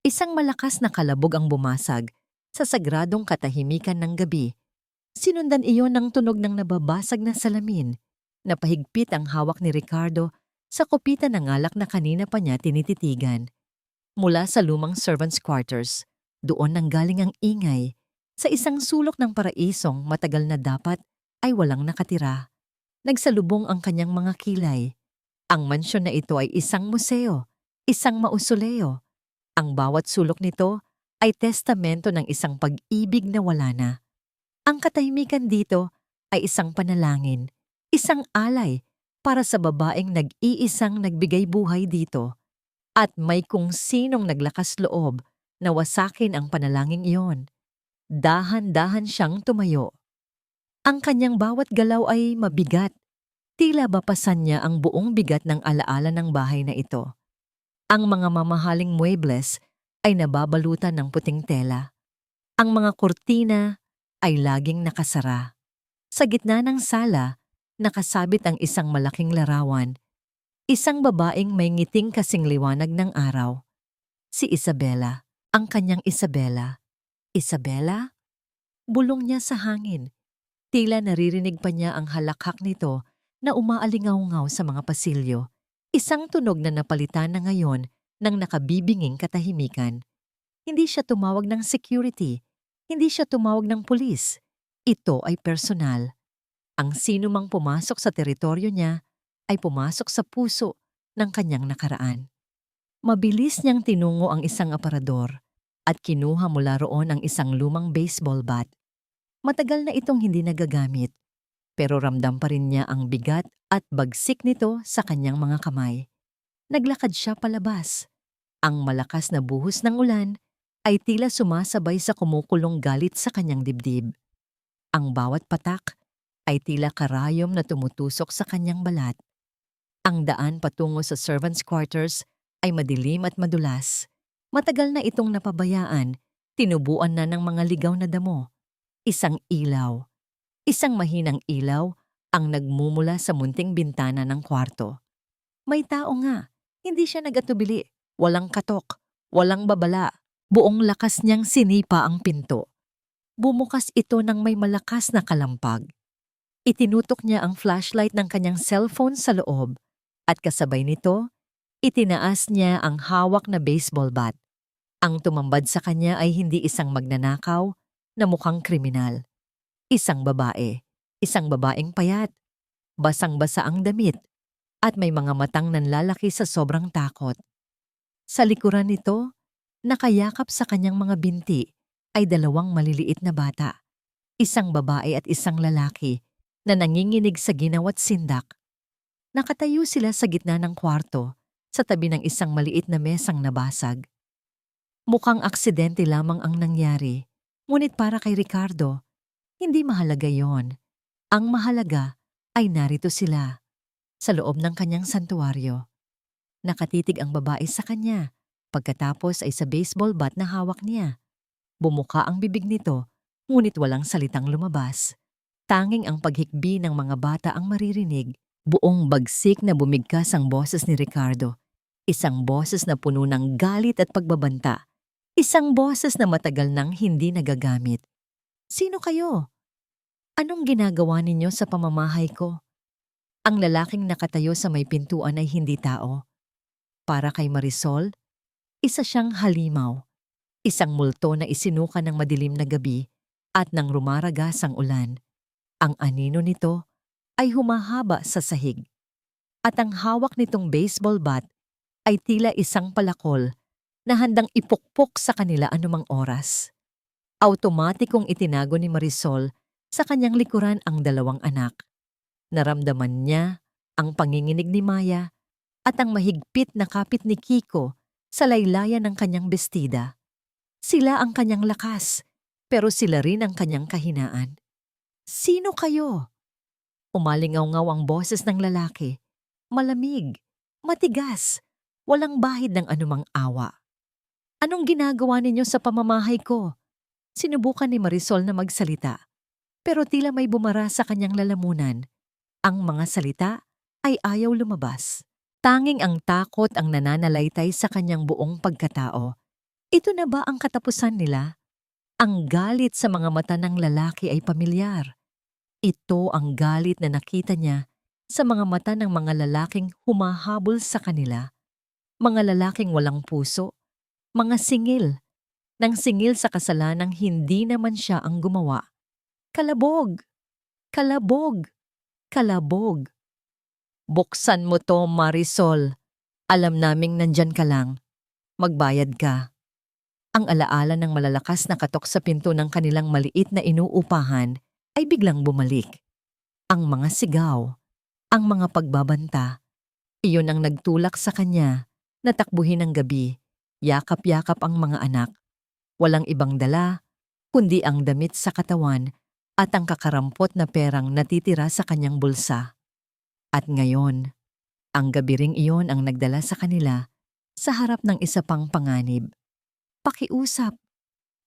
Isang malakas na kalabog ang bumasag sa sagradong katahimikan ng gabi. Sinundan iyon ng tunog ng nababasag na salamin. Napahigpit ang hawak ni Ricardo sa kupitan ng alak na kanina pa niya tinititigan. Mula sa lumang servants' quarters, doon nanggaling ang ingay. Sa isang sulok ng paraisong matagal na dapat ay walang nakatira. Nagsalubong ang kanyang mga kilay. Ang mansyon na ito ay isang museo, isang mausoleo. Ang bawat sulok nito ay testamento ng isang pag-ibig na wala na. Ang katahimikan dito ay isang panalangin, isang alay para sa babaeng nag-iisang nagbigay buhay dito. At may kung sinong naglakas loob na wasakin ang panalangin iyon. Dahan-dahan siyang tumayo. Ang kanyang bawat galaw ay mabigat. Tila bapasan niya ang buong bigat ng alaala ng bahay na ito. Ang mga mamahaling muebles ay nababalutan ng puting tela. Ang mga kurtina ay laging nakasara. Sa gitna ng sala, nakasabit ang isang malaking larawan. Isang babaeng may ngiting kasing liwanag ng araw. Si Isabela, ang kanyang Isabela. Isabela? Bulong niya sa hangin. Tila naririnig pa niya ang halakhak nito na umaalingaw-ngaw sa mga pasilyo. Isang tunog na napalitan na ngayon ng nakabibinging katahimikan. Hindi siya tumawag ng security. Hindi siya tumawag ng pulis. Ito ay personal. Ang sino mang pumasok sa teritoryo niya ay pumasok sa puso ng kanyang nakaraan. Mabilis niyang tinungo ang isang aparador at kinuha mula roon ang isang lumang baseball bat. Matagal na itong hindi nagagamit, pero ramdam pa rin niya ang bigat at bagsik nito sa kanyang mga kamay. Naglakad siya palabas. Ang malakas na buhos ng ulan ay tila sumasabay sa kumukulong galit sa kanyang dibdib. Ang bawat patak ay tila karayom na tumutusok sa kanyang balat. Ang daan patungo sa servants' quarters ay madilim at madulas. Matagal na itong napabayaan, tinubuan na ng mga ligaw na damo. Isang ilaw. Isang mahinang ilaw ang nagmumula sa munting bintana ng kwarto. May tao nga, hindi siya nagatubili. Walang katok, walang babala. Buong lakas niyang sinipa ang pinto. Bumukas ito ng may malakas na kalampag. Itinutok niya ang flashlight ng kanyang cellphone sa loob at kasabay nito, itinaas niya ang hawak na baseball bat. Ang tumambad sa kanya ay hindi isang magnanakaw na mukhang kriminal. Isang babae, isang babaeng payat, basang-basa ang damit, at may mga matang nanlalaki sa sobrang takot. Sa likuran nito, nakayakap sa kanyang mga binti ay dalawang maliliit na bata, isang babae at isang lalaki na nanginginig sa ginawat sindak. Nakatayo sila sa gitna ng kwarto, sa tabi ng isang maliit na mesang nabasag. Mukhang aksidente lamang ang nangyari. Ngunit para kay Ricardo, hindi mahalaga yon. Ang mahalaga ay narito sila, sa loob ng kanyang santuaryo. Nakatitig ang babae sa kanya, pagkatapos ay sa baseball bat na hawak niya. Bumuka ang bibig nito, ngunit walang salitang lumabas. Tanging ang paghikbi ng mga bata ang maririnig. Buong bagsik na bumigkas ang boses ni Ricardo. Isang boses na puno ng galit at pagbabanta. Isang boses na matagal nang hindi nagagamit. Sino kayo? Anong ginagawa ninyo sa pamamahay ko? Ang lalaking nakatayo sa may pintuan ay hindi tao. Para kay Marisol, isa siyang halimaw. Isang multo na isinuka ng madilim na gabi at nang rumaragas ang ulan. Ang anino nito ay humahaba sa sahig. At ang hawak nitong baseball bat ay tila isang palakol na handang ipukpok sa kanila anumang oras. Automatikong itinago ni Marisol sa kanyang likuran ang dalawang anak. Naramdaman niya ang panginginig ni Maya at ang mahigpit na kapit ni Kiko sa laylayan ng kanyang bestida. Sila ang kanyang lakas, pero sila rin ang kanyang kahinaan. Sino kayo? Umalingaw-ngaw ang boses ng lalaki. Malamig, matigas, walang bahid ng anumang awa. Anong ginagawa ninyo sa pamamahay ko? Sinubukan ni Marisol na magsalita, pero tila may bumara sa kanyang lalamunan. Ang mga salita ay ayaw lumabas. Tanging ang takot ang nananalaytay sa kanyang buong pagkatao. Ito na ba ang katapusan nila? Ang galit sa mga mata ng lalaki ay pamilyar. Ito ang galit na nakita niya sa mga mata ng mga lalaking humahabol sa kanila. Mga lalaking walang puso, mga singil, nang singil sa kasalanang hindi naman siya ang gumawa. Kalabog! Kalabog! Kalabog! Buksan mo to, Marisol. Alam naming nandyan ka lang. Magbayad ka. Ang alaala ng malalakas na katok sa pinto ng kanilang maliit na inuupahan ay biglang bumalik. Ang mga sigaw, ang mga pagbabanta, iyon ang nagtulak sa kanya na takbuhin ang gabi, yakap-yakap ang mga anak. Walang ibang dala, kundi ang damit sa katawan at ang kakarampot na perang natitira sa kanyang bulsa. At ngayon, ang gabi ring iyon ang nagdala sa kanila sa harap ng isa pang panganib. Pakiusap.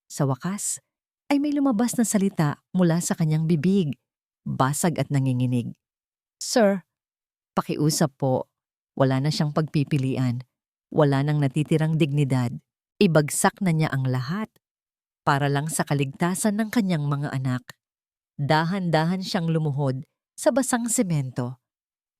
Sa wakas, ay may lumabas na salita mula sa kanyang bibig, basag at nanginginig. Sir, pakiusap po. Wala na siyang pagpipilian. Wala nang natitirang dignidad. Ibagsak na niya ang lahat para lang sa kaligtasan ng kanyang mga anak. Dahan-dahan siyang lumuhod sa basang semento.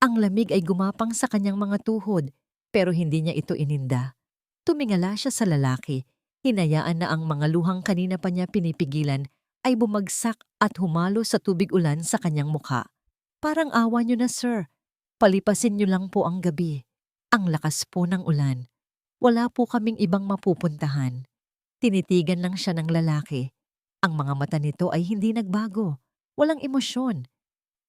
Ang lamig ay gumapang sa kanyang mga tuhod pero hindi niya ito ininda. Tumingala siya sa lalaki. Hinayaan na ang mga luhang kanina pa niya pinipigilan ay bumagsak at humalo sa tubig ulan sa kanyang mukha. Parang awa niyo na, sir. Palipasin niyo lang po ang gabi. Ang lakas po ng ulan. Wala po kaming ibang mapupuntahan. Tinitigan lang siya ng lalaki. Ang mga mata nito ay hindi nagbago. Walang emosyon.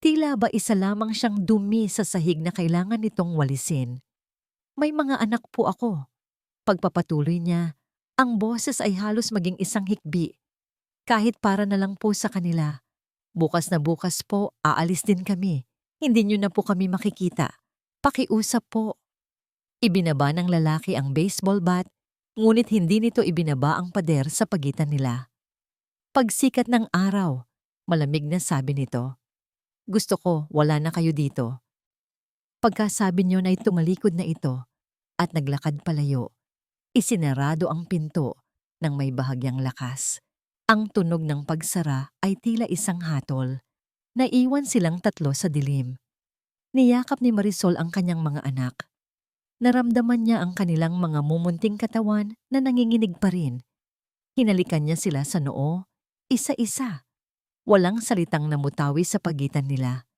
Tila ba isa lamang siyang dumi sa sahig na kailangan nitong walisin. May mga anak po ako. Pagpapatuloy niya, ang boses ay halos maging isang hikbi. Kahit para na lang po sa kanila. Bukas na bukas po, aalis din kami. Hindi niyo na po kami makikita. Pakiusap po. Ibinaba ng lalaki ang baseball bat, ngunit hindi nito ibinaba ang pader sa pagitan nila. Pagsikat ng araw, malamig na sabi nito, "Gusto ko, wala na kayo dito." Pagkasabi niyo na tumalikod na ito at naglakad palayo, isinarado ang pinto ng may bahagyang lakas. Ang tunog ng pagsara ay tila isang hatol. Naiwan silang tatlo sa dilim. Niyakap ni Marisol ang kanyang mga anak. Naramdaman niya ang kanilang mga mumunting katawan na nanginginig pa rin. Hinalikan niya sila sa noo, isa-isa. Walang salitang namutawi sa pagitan nila.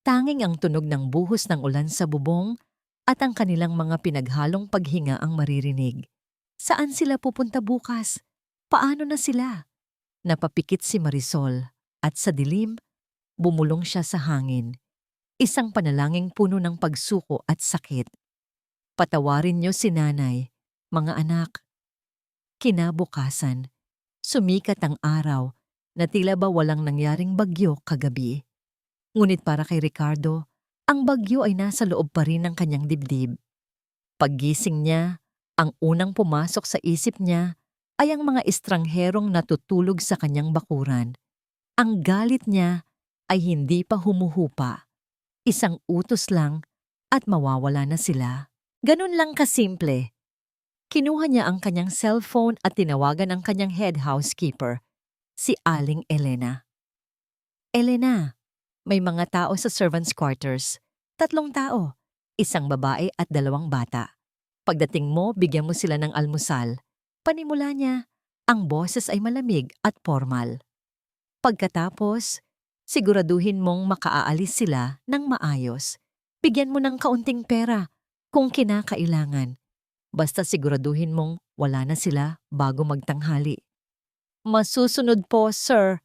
Tanging ang tunog ng buhos ng ulan sa bubong at ang kanilang mga pinaghalong paghinga ang maririnig. Saan sila pupunta bukas? Paano na sila? Napapikit si Marisol at sa dilim, bumulong siya sa hangin. Isang panalangin puno ng pagsuko at sakit. Patawarin niyo si nanay, mga anak. Kinabukasan, sumikat ang araw na tila ba walang nangyaring bagyo kagabi. Ngunit para kay Ricardo, ang bagyo ay nasa loob pa rin ng kanyang dibdib. Paggising niya, ang unang pumasok sa isip niya ay ang mga estrangherong natutulog sa kanyang bakuran. Ang galit niya ay hindi pa humuhupa. Isang utos lang at mawawala na sila. Ganun lang kasimple. Kinuha niya ang kanyang cellphone at tinawagan ang kanyang head housekeeper, si Aling Elena. Elena, may mga tao sa servants' quarters. 3 tao, isang babae at 2 bata. Pagdating mo, bigyan mo sila ng almusal. Panimula niya, ang boses ay malamig at formal. Pagkatapos, siguraduhin mong makaaalis sila ng maayos. Bigyan mo ng kaunting pera kung kinakailangan. Basta siguraduhin mong wala na sila bago magtanghali. Masusunod po, sir,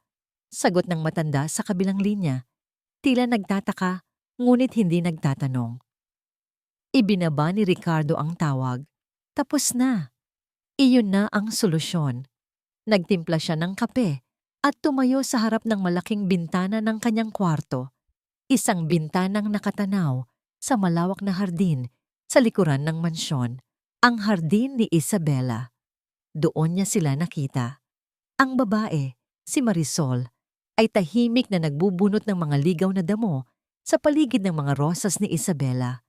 sagot ng matanda sa kabilang linya. Tila nagtataka, ngunit hindi nagtatanong. Ibinaba ni Ricardo ang tawag. Tapos na. Iyon na ang solusyon. Nagtimpla siya ng kape at tumayo sa harap ng malaking bintana ng kanyang kwarto. Isang bintanang nakatanaw sa malawak na hardin sa likuran ng mansyon, ang hardin ni Isabela. Doon niya sila nakita. Ang babae, si Marisol, ay tahimik na nagbubunot ng mga ligaw na damo sa paligid ng mga rosas ni Isabela.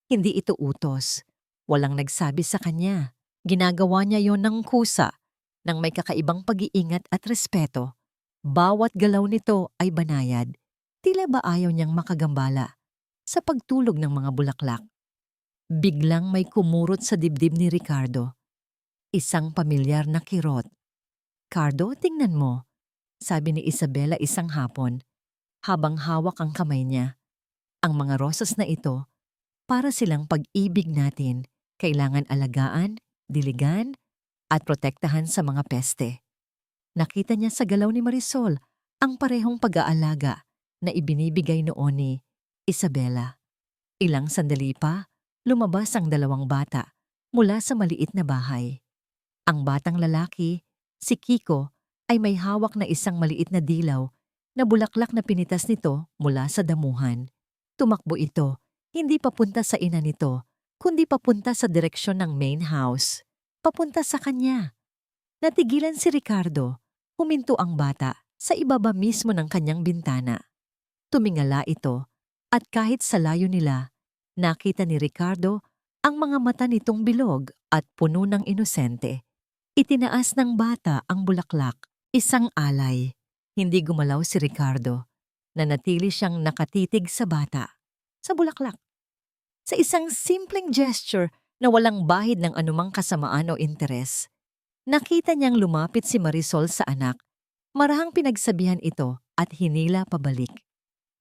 Hindi ito utos. Walang nagsabi sa kanya. Ginagawa niya yon ng kusa, ng may kakaibang pag-iingat at respeto. Bawat galaw nito ay banayad. Tila ba ayaw niyang makagambala sa pagtulog ng mga bulaklak. Biglang may kumurot sa dibdib ni Ricardo. Isang pamilyar na kirot. "Cardo, tingnan mo," sabi ni Isabela isang hapon, habang hawak ang kamay niya. "Ang mga rosas na ito, para silang pag-ibig natin, kailangan alagaan, diligan, at protektahan sa mga peste." Nakita niya sa galaw ni Marisol ang parehong pag-aalaga na ibinibigay noon ni Isabela. Ilang sandali pa, lumabas ang dalawang bata mula sa maliit na bahay. Ang batang lalaki, si Kiko, ay may hawak na isang maliit na dilaw na bulaklak na pinitas nito mula sa damuhan. Tumakbo ito, hindi papunta sa ina nito, kundi papunta sa direksyon ng main house. Papunta sa kanya. Natigilan si Ricardo. Huminto ang bata sa ibaba mismo ng kanyang bintana. Tumingala ito at kahit sa layo nila, nakita ni Ricardo ang mga mata nitong bilog at puno ng inosente. Itinaas ng bata ang bulaklak, isang alay. Hindi gumalaw si Ricardo. Nanatili siyang nakatitig sa bata, sa bulaklak. Sa isang simpleng gesture na walang bahid ng anumang kasamaan o interes. Nakita niyang lumapit si Marisol sa anak. Marahang pinagsabihan ito at hinila pabalik.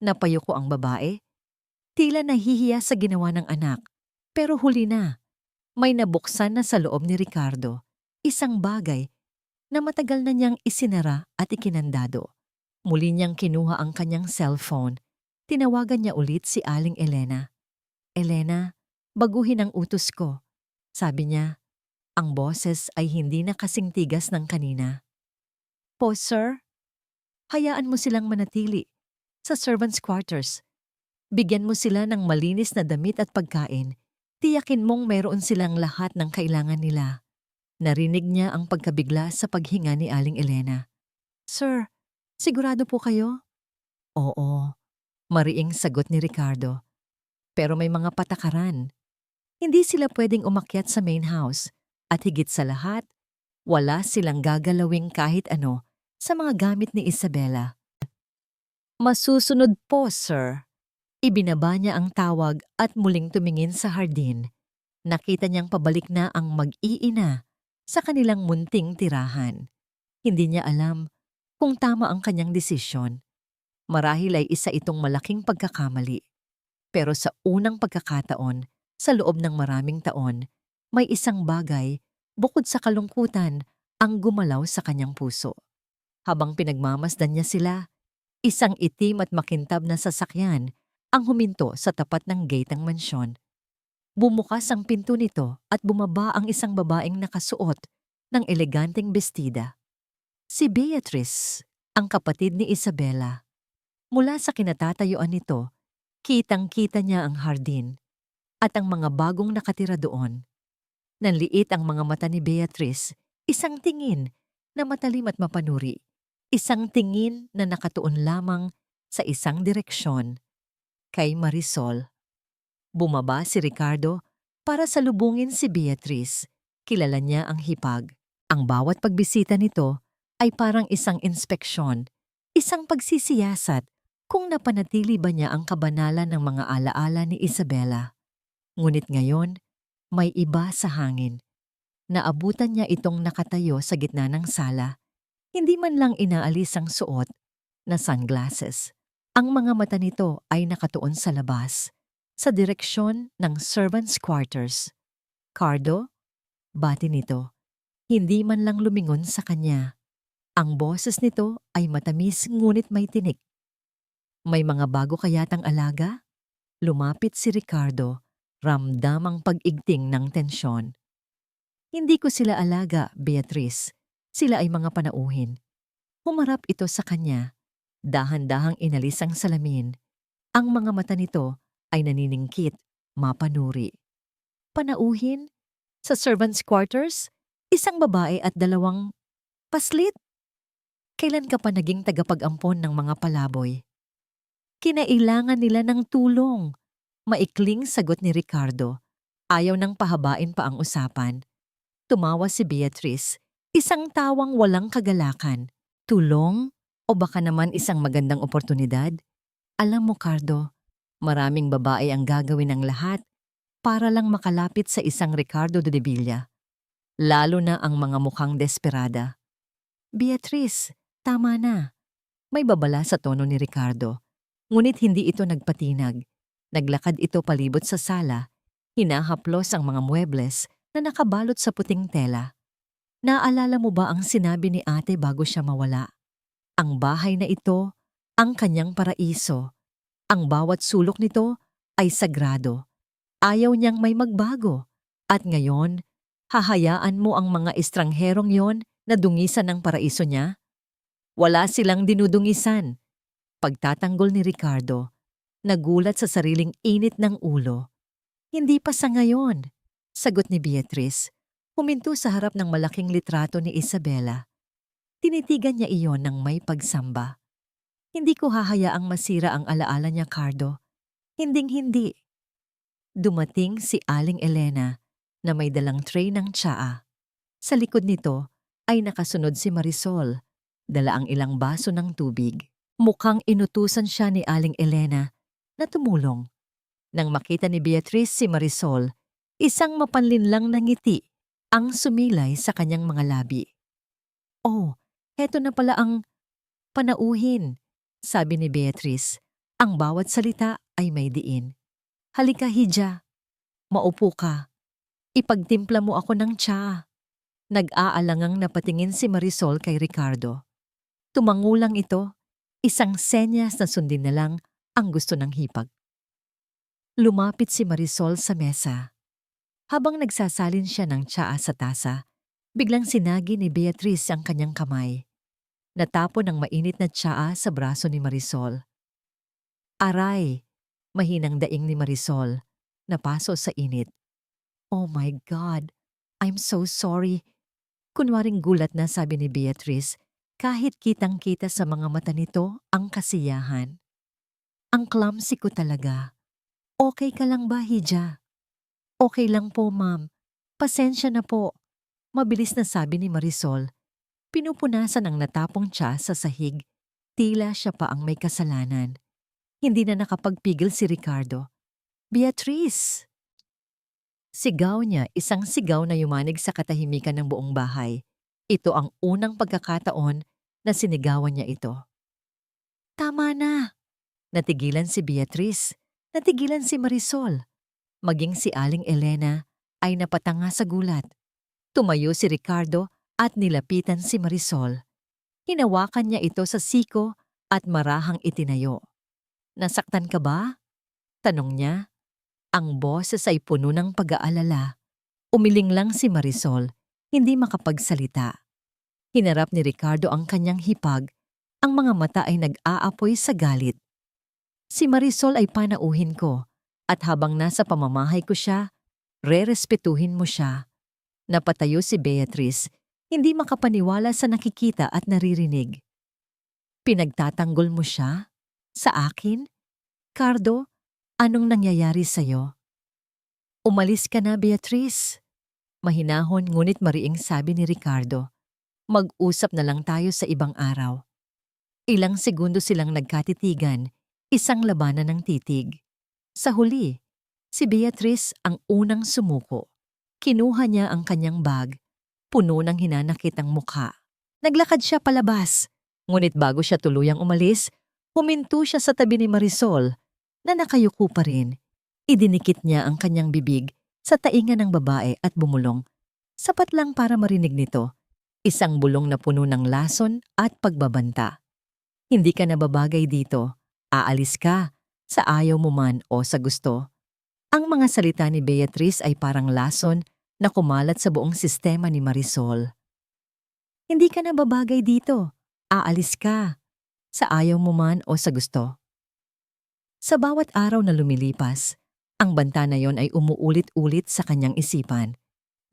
Napayuko ang babae. Tila nahihiya sa ginawa ng anak. Pero huli na. May nabuksan na sa loob ni Ricardo. Isang bagay na matagal na niyang isinara at ikinandado. Muli niyang kinuha ang kanyang cellphone. Tinawagan niya ulit si Aling Elena. "Elena, baguhin ang utos ko." Sabi niya. Ang boses ay hindi na kasing tigas ng kanina. "Po, sir? Hayaan mo silang manatili sa servants' quarters. Bigyan mo sila ng malinis na damit at pagkain. Tiyakin mong mayroon silang lahat ng kailangan nila." Narinig niya ang pagkabigla sa paghinga ni Aling Elena. "Sir, sigurado po kayo?" "Oo," mariing sagot ni Ricardo. "Pero may mga patakaran. Hindi sila pwedeng umakyat sa main house at higit sa lahat, wala silang gagalawing kahit ano sa mga gamit ni Isabela." "Masusunod po, sir." Ibinaba niya ang tawag at muling tumingin sa hardin. Nakita niyang pabalik na ang mag-iina sa kanilang munting tirahan. Hindi niya alam kung tama ang kanyang desisyon. Marahil ay isa itong malaking pagkakamali. Pero sa unang pagkakataon, sa loob ng maraming taon, may isang bagay, bukod sa kalungkutan, ang gumalaw sa kanyang puso. Habang pinagmamasdan niya sila, isang itim at makintab na sasakyan ang huminto sa tapat ng gate ng mansyon. Bumukas ang pinto nito at bumaba ang isang babaeng nakasuot ng eleganteng bestida. Si Beatrice, ang kapatid ni Isabela. Mula sa kinatatayuan nito, kitang-kita niya ang hardin at ang mga bagong nakatira doon. Nanliit ang mga mata ni Beatrice, isang tingin na matalim at mapanuri, isang tingin na nakatuon lamang sa isang direksyon, kay Marisol. Bumaba si Ricardo para salubungin si Beatrice. Kilala niya ang hipag. Ang bawat pagbisita nito ay parang isang inspeksyon, isang pagsisiyasat kung napanatili ba niya ang kabanalan ng mga alaala ni Isabela. Ngunit ngayon, may iba sa hangin. Naabutan niya itong nakatayo sa gitna ng sala. Hindi man lang inaalis ang suot na sunglasses. Ang mga mata nito ay nakatuon sa labas, sa direksyon ng servants' quarters. "Cardo?" Bati nito. Hindi man lang lumingon sa kanya. Ang boses nito ay matamis ngunit may tinik. "May mga bago kayatang alaga?" Lumapit si Ricardo, ramdam ang pag-igting ng tensyon. "Hindi ko sila alaga, Beatrice. Sila ay mga panauhin." Humarap ito sa kanya. Dahan-dahang inalis ang salamin. Ang mga mata nito ay naniningkit, mapanuri. "Panauhin? Sa servants' quarters? Isang babae at dalawang paslit? Kailan ka pa naging tagapag-ampon ng mga palaboy?" "Kinailangan nila ng tulong." Maikling sagot ni Ricardo. Ayaw nang pahabain pa ang usapan. Tumawa si Beatrice, isang tawang walang kagalakan. Tulong? O baka naman isang magandang oportunidad? Alam mo, Cardo, maraming babae ang gagawin ng lahat para lang makalapit sa isang Ricardo de Villa. Lalo na ang mga mukhang desperada. Beatrice, tama na. May babala sa tono ni Ricardo. Ngunit hindi ito nagpatinag. Naglakad ito palibot sa sala. Hinahaplos ang mga muebles na nakabalot sa puting tela. Naalala mo ba ang sinabi ni ate bago siya mawala? Ang bahay na ito, ang kanyang paraiso. Ang bawat sulok nito ay sagrado. Ayaw niyang may magbago. At ngayon, hahayaan mo ang mga estrangherong yon na dungisan ng paraiso niya? Wala silang dinudungisan. Pagtatanggol ni Ricardo, nagulat sa sariling init ng ulo. Hindi pa sa ngayon, sagot ni Beatrice. Huminto sa harap ng malaking litrato ni Isabela. Tinitigan niya iyon ng may pagsamba. Hindi ko hahayaang masira ang alaala niya, Cardo. Hinding-hindi. Dumating si Aling Elena na may dalang tray ng tsaa. Sa likod nito ay nakasunod si Marisol, dala ang ilang baso ng tubig. Mukhang inutusan siya ni Aling Elena na tumulong. Nang makita ni Beatrice si Marisol, isang mapanlinlang na ngiti ang sumilay sa kanyang mga labi. Oh, heto na pala ang panauhin, sabi ni Beatrice. Ang bawat salita ay may diin. Halika, Hija. Maupo ka. Ipagtimpla mo ako ng tsaa. Nag-aalangang napatingin si Marisol kay Ricardo. Tumangulang ito, isang senyas na sundin na lang ang gusto ng hipag. Lumapit si Marisol sa mesa. Habang nagsasalin siya ng tsaa sa tasa, biglang sinagi ni Beatrice ang kanyang kamay. Natapon ang mainit na tsaa sa braso ni Marisol. Aray! Mahinang daing ni Marisol, napaso sa init. Oh my God! I'm so sorry. Kunwaring gulat na sabi ni Beatrice, kahit kitang-kita sa mga mata nito ang kasiyahan. Ang clumsy ko talaga. Okay ka lang ba, Hija? Okay lang po, ma'am. Pasensya na po. Mabilis na sabi ni Marisol. Pinupunasan ang natapong tsa sa sahig. Tila siya pa ang may kasalanan. Hindi na nakapagpigil si Ricardo. Beatrice! Sigaw niya, isang sigaw na yumanig sa katahimikan ng buong bahay. Ito ang unang pagkakataon na sinigawan niya ito. Tama na! Natigilan si Beatrice. Natigilan si Marisol. Maging si Aling Elena ay napatanga sa gulat. Tumayo si Ricardo at nilapitan si Marisol. Hinawakan niya ito sa siko at marahang itinayo. Nasaktan ka ba? Tanong niya. Ang boses ay puno ng pag-aalala. Umiling lang si Marisol, hindi makapagsalita. Hinarap ni Ricardo ang kanyang hipag. Ang mga mata ay nag-aapoy sa galit. Si Marisol ay panauhin ko at habang nasa pamamahay ko siya, rerespetuhin mo siya. Napatayo si Beatrice, hindi makapaniwala sa nakikita at naririnig. Pinagtatanggol mo siya? Sa akin? Cardo, anong nangyayari sa'yo? Umalis ka na, Beatrice. Mahinahon ngunit mariing sabi ni Ricardo. Mag-usap na lang tayo sa ibang araw. Ilang segundo silang nagkatitigan, isang labanan ng titig. Sa huli, si Beatrice ang unang sumuko. Kinuha niya ang kanyang bag, puno ng hinanakit ang mukha. Naglakad siya palabas, ngunit bago siya tuluyang umalis, huminto siya sa tabi ni Marisol na nakayuko pa rin. Idinikit niya ang kanyang bibig sa tainga ng babae at bumulong. Sapat lang para marinig nito, isang bulong na puno ng lason at pagbabanta. Hindi ka nababagay dito. Aalis ka, sa ayaw mo man o sa gusto. Ang mga salita ni Beatrice ay parang lason na kumalat sa buong sistema ni Marisol. Hindi ka nababagay dito. Aalis ka, sa ayaw mo man o sa gusto. Sa bawat araw na lumilipas, ang banta na yon ay umuulit-ulit sa kanyang isipan.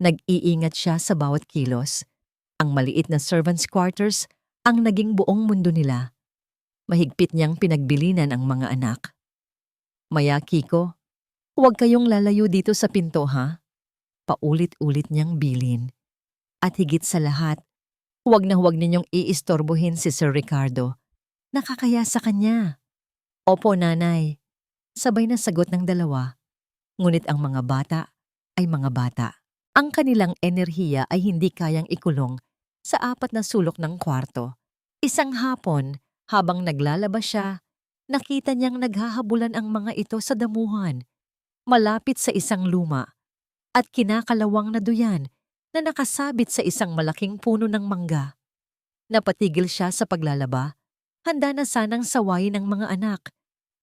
Nag-iingat siya sa bawat kilos. Ang maliit na servants' quarters ang naging buong mundo nila. Mahigpit niyang pinagbilinan ang mga anak. Maya, Kiko, huwag kayong lalayo dito sa pinto, ha? Paulit-ulit niyang bilin. At higit sa lahat, huwag na huwag ninyong iistorbohin si Sir Ricardo. Nakakaya sa kanya. Opo, nanay. Sabay na sagot ng dalawa. Ngunit ang mga bata ay mga bata. Ang kanilang enerhiya ay hindi kayang ikulong sa apat na sulok ng kwarto. Isang hapon, habang naglalaba siya, nakita niyang naghahabulan ang mga ito sa damuhan, malapit sa isang luma at kinakalawang na duyan na nakasabit sa isang malaking puno ng mangga. Napatigil siya sa paglalaba, handa na sanang sawayin ng mga anak,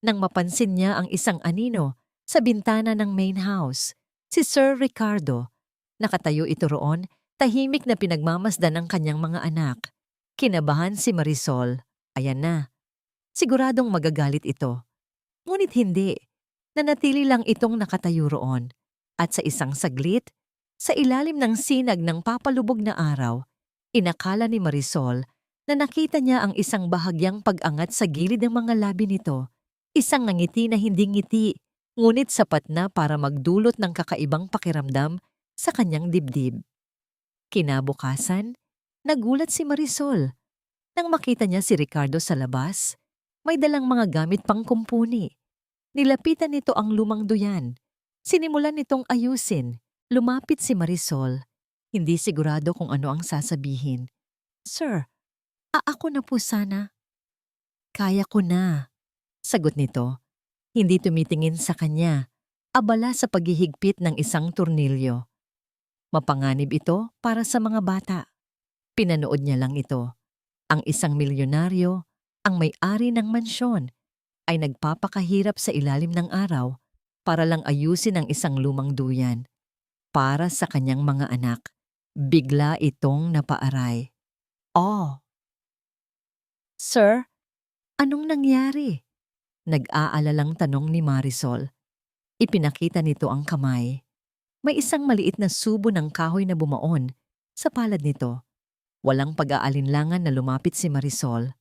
nang mapansin niya ang isang anino sa bintana ng main house, si Sir Ricardo. Nakatayo ito roon, tahimik na pinagmamasdan ng kanyang mga anak. Kinabahan si Marisol. Ayan na. Siguradong magagalit ito. Ngunit hindi. Nanatili lang itong nakatayo roon. At sa isang saglit, sa ilalim ng sinag ng papalubog na araw, inakala ni Marisol na nakita niya ang isang bahagyang pag-angat sa gilid ng mga labi nito. Isang ngiti na hindi ngiti, ngunit sapat na para magdulot ng kakaibang pakiramdam sa kanyang dibdib. Kinabukasan, nagulat si Marisol. Nang makita niya si Ricardo sa labas, may dalang mga gamit pang kumpuni. Nilapitan nito ang lumang duyan. Sinimulan nitong ayusin. Lumapit si Marisol. Hindi sigurado kung ano ang sasabihin. Sir, ako na po sana. Kaya ko na, sagot nito. Hindi tumitingin sa kanya. Abala sa paghihigpit ng isang turnilyo. Mapanganib ito para sa mga bata. Pinanood niya lang ito. Ang isang milyonaryo, ang may-ari ng mansyon, ay nagpapakahirap sa ilalim ng araw para lang ayusin ang isang lumang duyan. Para sa kanyang mga anak, bigla itong napaaray. Oh! Sir, anong nangyari? Nag-aalalang tanong ni Marisol. Ipinakita nito ang kamay. May isang maliit na subo ng kahoy na bumaon sa palad nito. Walang pag-aalinlangan na lumapit si Marisol.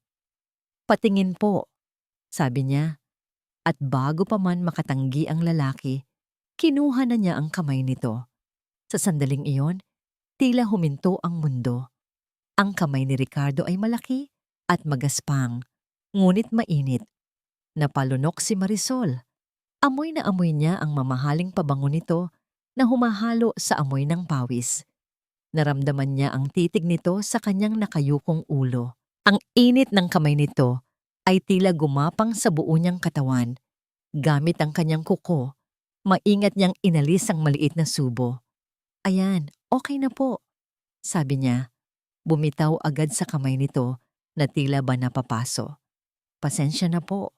Patingin po, sabi niya. At bago pa man makatanggi ang lalaki, kinuha na niya ang kamay nito. Sa sandaling iyon, tila huminto ang mundo. Ang kamay ni Ricardo ay malaki at magaspang, ngunit mainit. Napalunok si Marisol. Amoy na amoy niya ang mamahaling pabango nito na humahalo sa amoy ng pawis. Naramdaman niya ang titig nito sa kanyang nakayukong ulo. Ang init ng kamay nito ay tila gumapang sa buo niyang katawan. Gamit ang kanyang kuko, maingat niyang inalis ang maliit na subo. Ayan, okay na po, sabi niya. Bumitaw agad sa kamay nito na tila ba napapaso. Pasensya na po.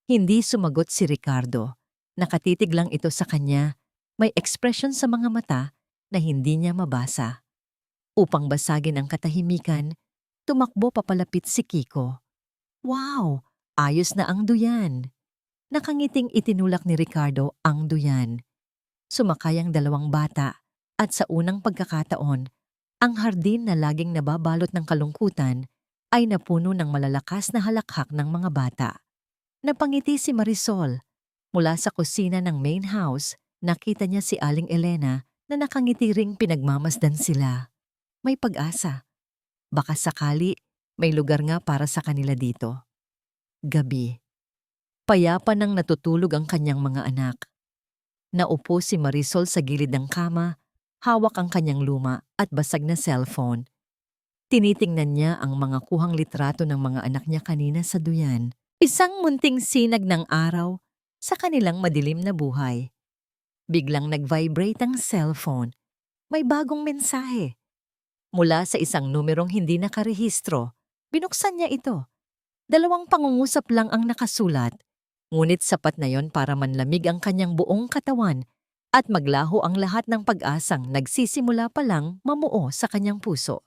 Hindi sumagot si Ricardo. Nakatitig lang ito sa kanya. May ekspresyon sa mga mata na hindi niya mabasa. Upang basagin ang katahimikan, tumakbo papalapit si Kiko. Wow! Ayos na ang duyan! Nakangiting itinulak ni Ricardo ang duyan. Sumakay ang dalawang bata at sa unang pagkakataon, ang hardin na laging nababalot ng kalungkutan ay napuno ng malalakas na halakhak ng mga bata. Napangiti si Marisol. Mula sa kusina ng main house, nakita niya si Aling Elena na nakangiti ring pinagmamasdan sila. May pag-asa. Baka sakali may lugar nga para sa kanila dito. Gabi. Payapa nang natutulog ang kanyang mga anak. Naupo si Marisol sa gilid ng kama, hawak ang kanyang luma at basag na cellphone. Tinitingnan niya ang mga kuhang litrato ng mga anak niya kanina sa duyan. Isang munting sinag ng araw sa kanilang madilim na buhay. Biglang nag-vibrate ang cellphone. May bagong mensahe. Mula sa isang numerong hindi nakarehistro, binuksan niya ito. 2 pangungusap lang ang nakasulat. Ngunit sapat na yon para manlamig ang kanyang buong katawan at maglaho ang lahat ng pag-asang nagsisimula pa lang mamuo sa kanyang puso.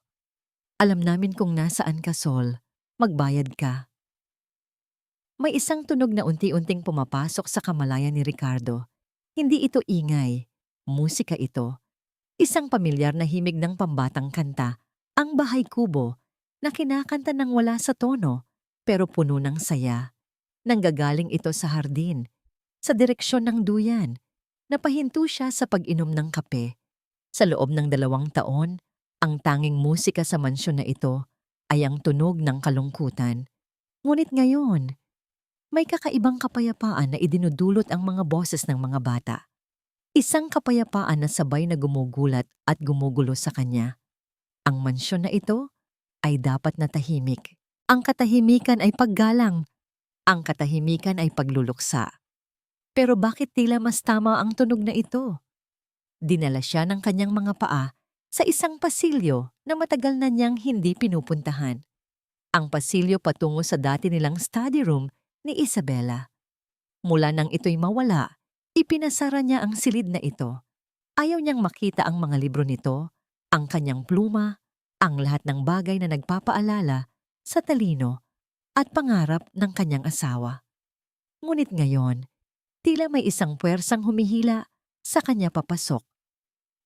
Alam namin kung nasaan ka, Sol. Magbayad ka. May isang tunog na unti-unting pumapasok sa kamalayan ni Ricardo. Hindi ito ingay. Musika ito. Isang pamilyar na himig ng pambatang kanta, ang Bahay Kubo, na kinakanta ng wala sa tono, pero puno ng saya. Nanggagaling ito sa hardin, sa direksyon ng duyan. Napahinto siya sa pag-inom ng kape. Sa loob ng 2 taon, Ang tanging musika sa mansyon na ito ay ang tunog ng kalungkutan. Ngunit ngayon, may kakaibang kapayapaan na idinudulot ang mga boses ng mga bata. Isang kapayapaan na sabay na gumugulat at gumugulo sa kanya. Ang mansyon na ito ay dapat na tahimik. Ang katahimikan ay paggalang. Ang katahimikan ay pagluluksa. Pero bakit tila mas tama ang tunog na ito? Dinala siya ng kanyang mga paa sa isang pasilyo na matagal na niyang hindi pinupuntahan. Ang pasilyo patungo sa dati nilang study room ni Isabela. Mula nang ito'y mawala, ipinasara niya ang silid na ito. Ayaw niyang makita ang mga libro nito, ang kanyang pluma, ang lahat ng bagay na nagpapaalala sa talino at pangarap ng kanyang asawa. Ngunit ngayon, tila may isang puwersang humihila sa kanya papasok.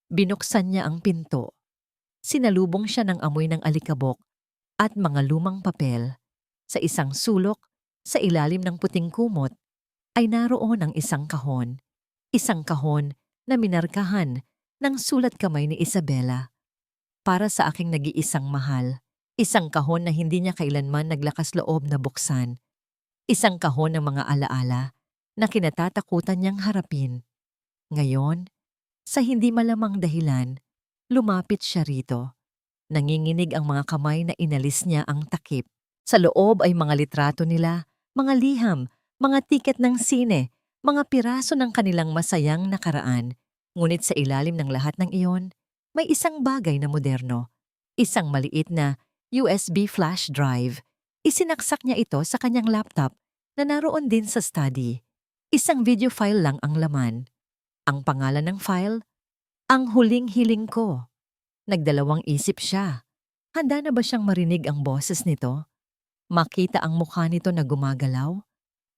Binuksan niya ang pinto. Sinalubong siya ng amoy ng alikabok at mga lumang papel. Sa isang sulok, sa ilalim ng puting kumot, ay naroon ang isang kahon. Isang kahon na minarkahan ng sulat kamay ni Isabela. Para sa aking nag-iisang mahal, isang kahon na hindi niya kailanman naglakas loob na buksan. Isang kahon ng mga alaala na kinatatakutan niyang harapin. Ngayon, sa hindi malamang dahilan, lumapit siya rito. Nanginginig ang mga kamay na inalis niya ang takip. Sa loob ay mga litrato nila, mga liham, mga tiket ng sine, mga piraso ng kanilang masayang nakaraan. Ngunit sa ilalim ng lahat ng iyon, may isang bagay na moderno. Isang maliit na USB flash drive. Isinaksak niya ito sa kanyang laptop na naroon din sa study. Isang video file lang ang laman. Ang pangalan ng file, Ang Huling Hiling Ko. Nagdalawang isip siya. Handa na ba siyang marinig ang boses nito? Makita ang mukha nito na gumagalaw?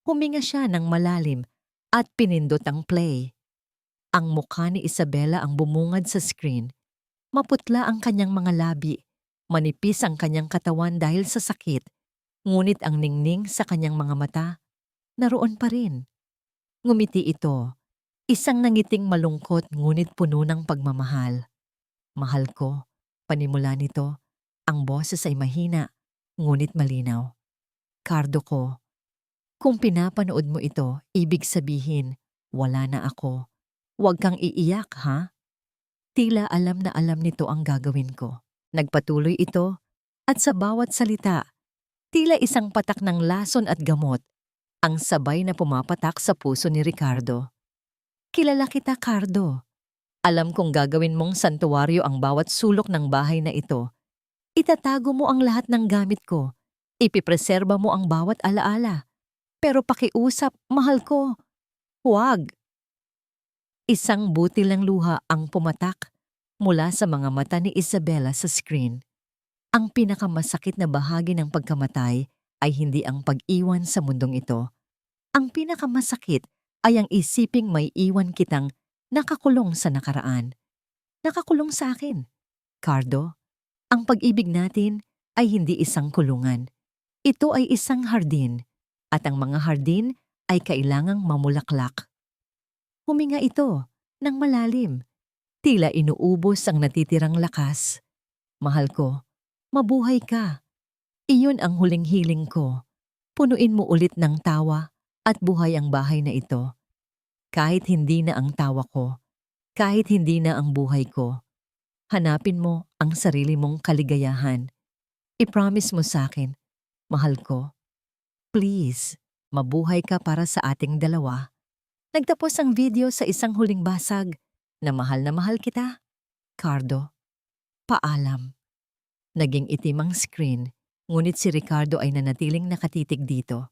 Huminga siya ng malalim at pinindot ang play. Ang mukha ni Isabela ang bumungad sa screen. Maputla ang kanyang mga labi. Manipis ang kanyang katawan dahil sa sakit. Ngunit ang ningning sa kanyang mga mata, naroon pa rin. Ngumiti ito. Isang nangiting malungkot ngunit puno ng pagmamahal. Mahal ko, panimula nito, ang boses ay mahina, ngunit malinaw. Cardo ko, kung pinapanood mo ito, ibig sabihin, wala na ako. Huwag kang iiyak, ha? Tila alam na alam nito ang gagawin ko. Nagpatuloy ito, at sa bawat salita, tila isang patak ng lason at gamot, ang sabay na pumapatak sa puso ni Ricardo. Kilala kita, Cardo. Alam kong gagawin mong santuwaryo ang bawat sulok ng bahay na ito. Itatago mo ang lahat ng gamit ko. Ipipreserba mo ang bawat alaala. Pero pakiusap, mahal ko. Huwag. Isang butil ng luha ang pumatak mula sa mga mata ni Isabela sa screen. Ang pinakamasakit na bahagi ng pagkamatay ay hindi ang pag-iwan sa mundong ito. Ang pinakamasakit ay ang isiping may iwan kitang nakakulong sa nakaraan. Nakakulong sa akin. Cardo, ang pag-ibig natin ay hindi isang kulungan. Ito ay isang hardin, at ang mga hardin ay kailangang mamulaklak. Huminga ito ng malalim. Tila inuubos ang natitirang lakas. Mahal ko, mabuhay ka. Iyon ang huling hiling ko. Punuin mo ulit ng tawa at buhay ang bahay na ito. Kahit hindi na ang tawa ko, kahit hindi na ang buhay ko, hanapin mo ang sarili mong kaligayahan. I-promise mo sa akin, mahal ko. Please, mabuhay ka para sa ating dalawa. Nagtapos ang video sa isang huling basag na mahal kita. Cardo, paalam. Naging itim ang screen, ngunit si Ricardo ay nanatiling nakatitig dito.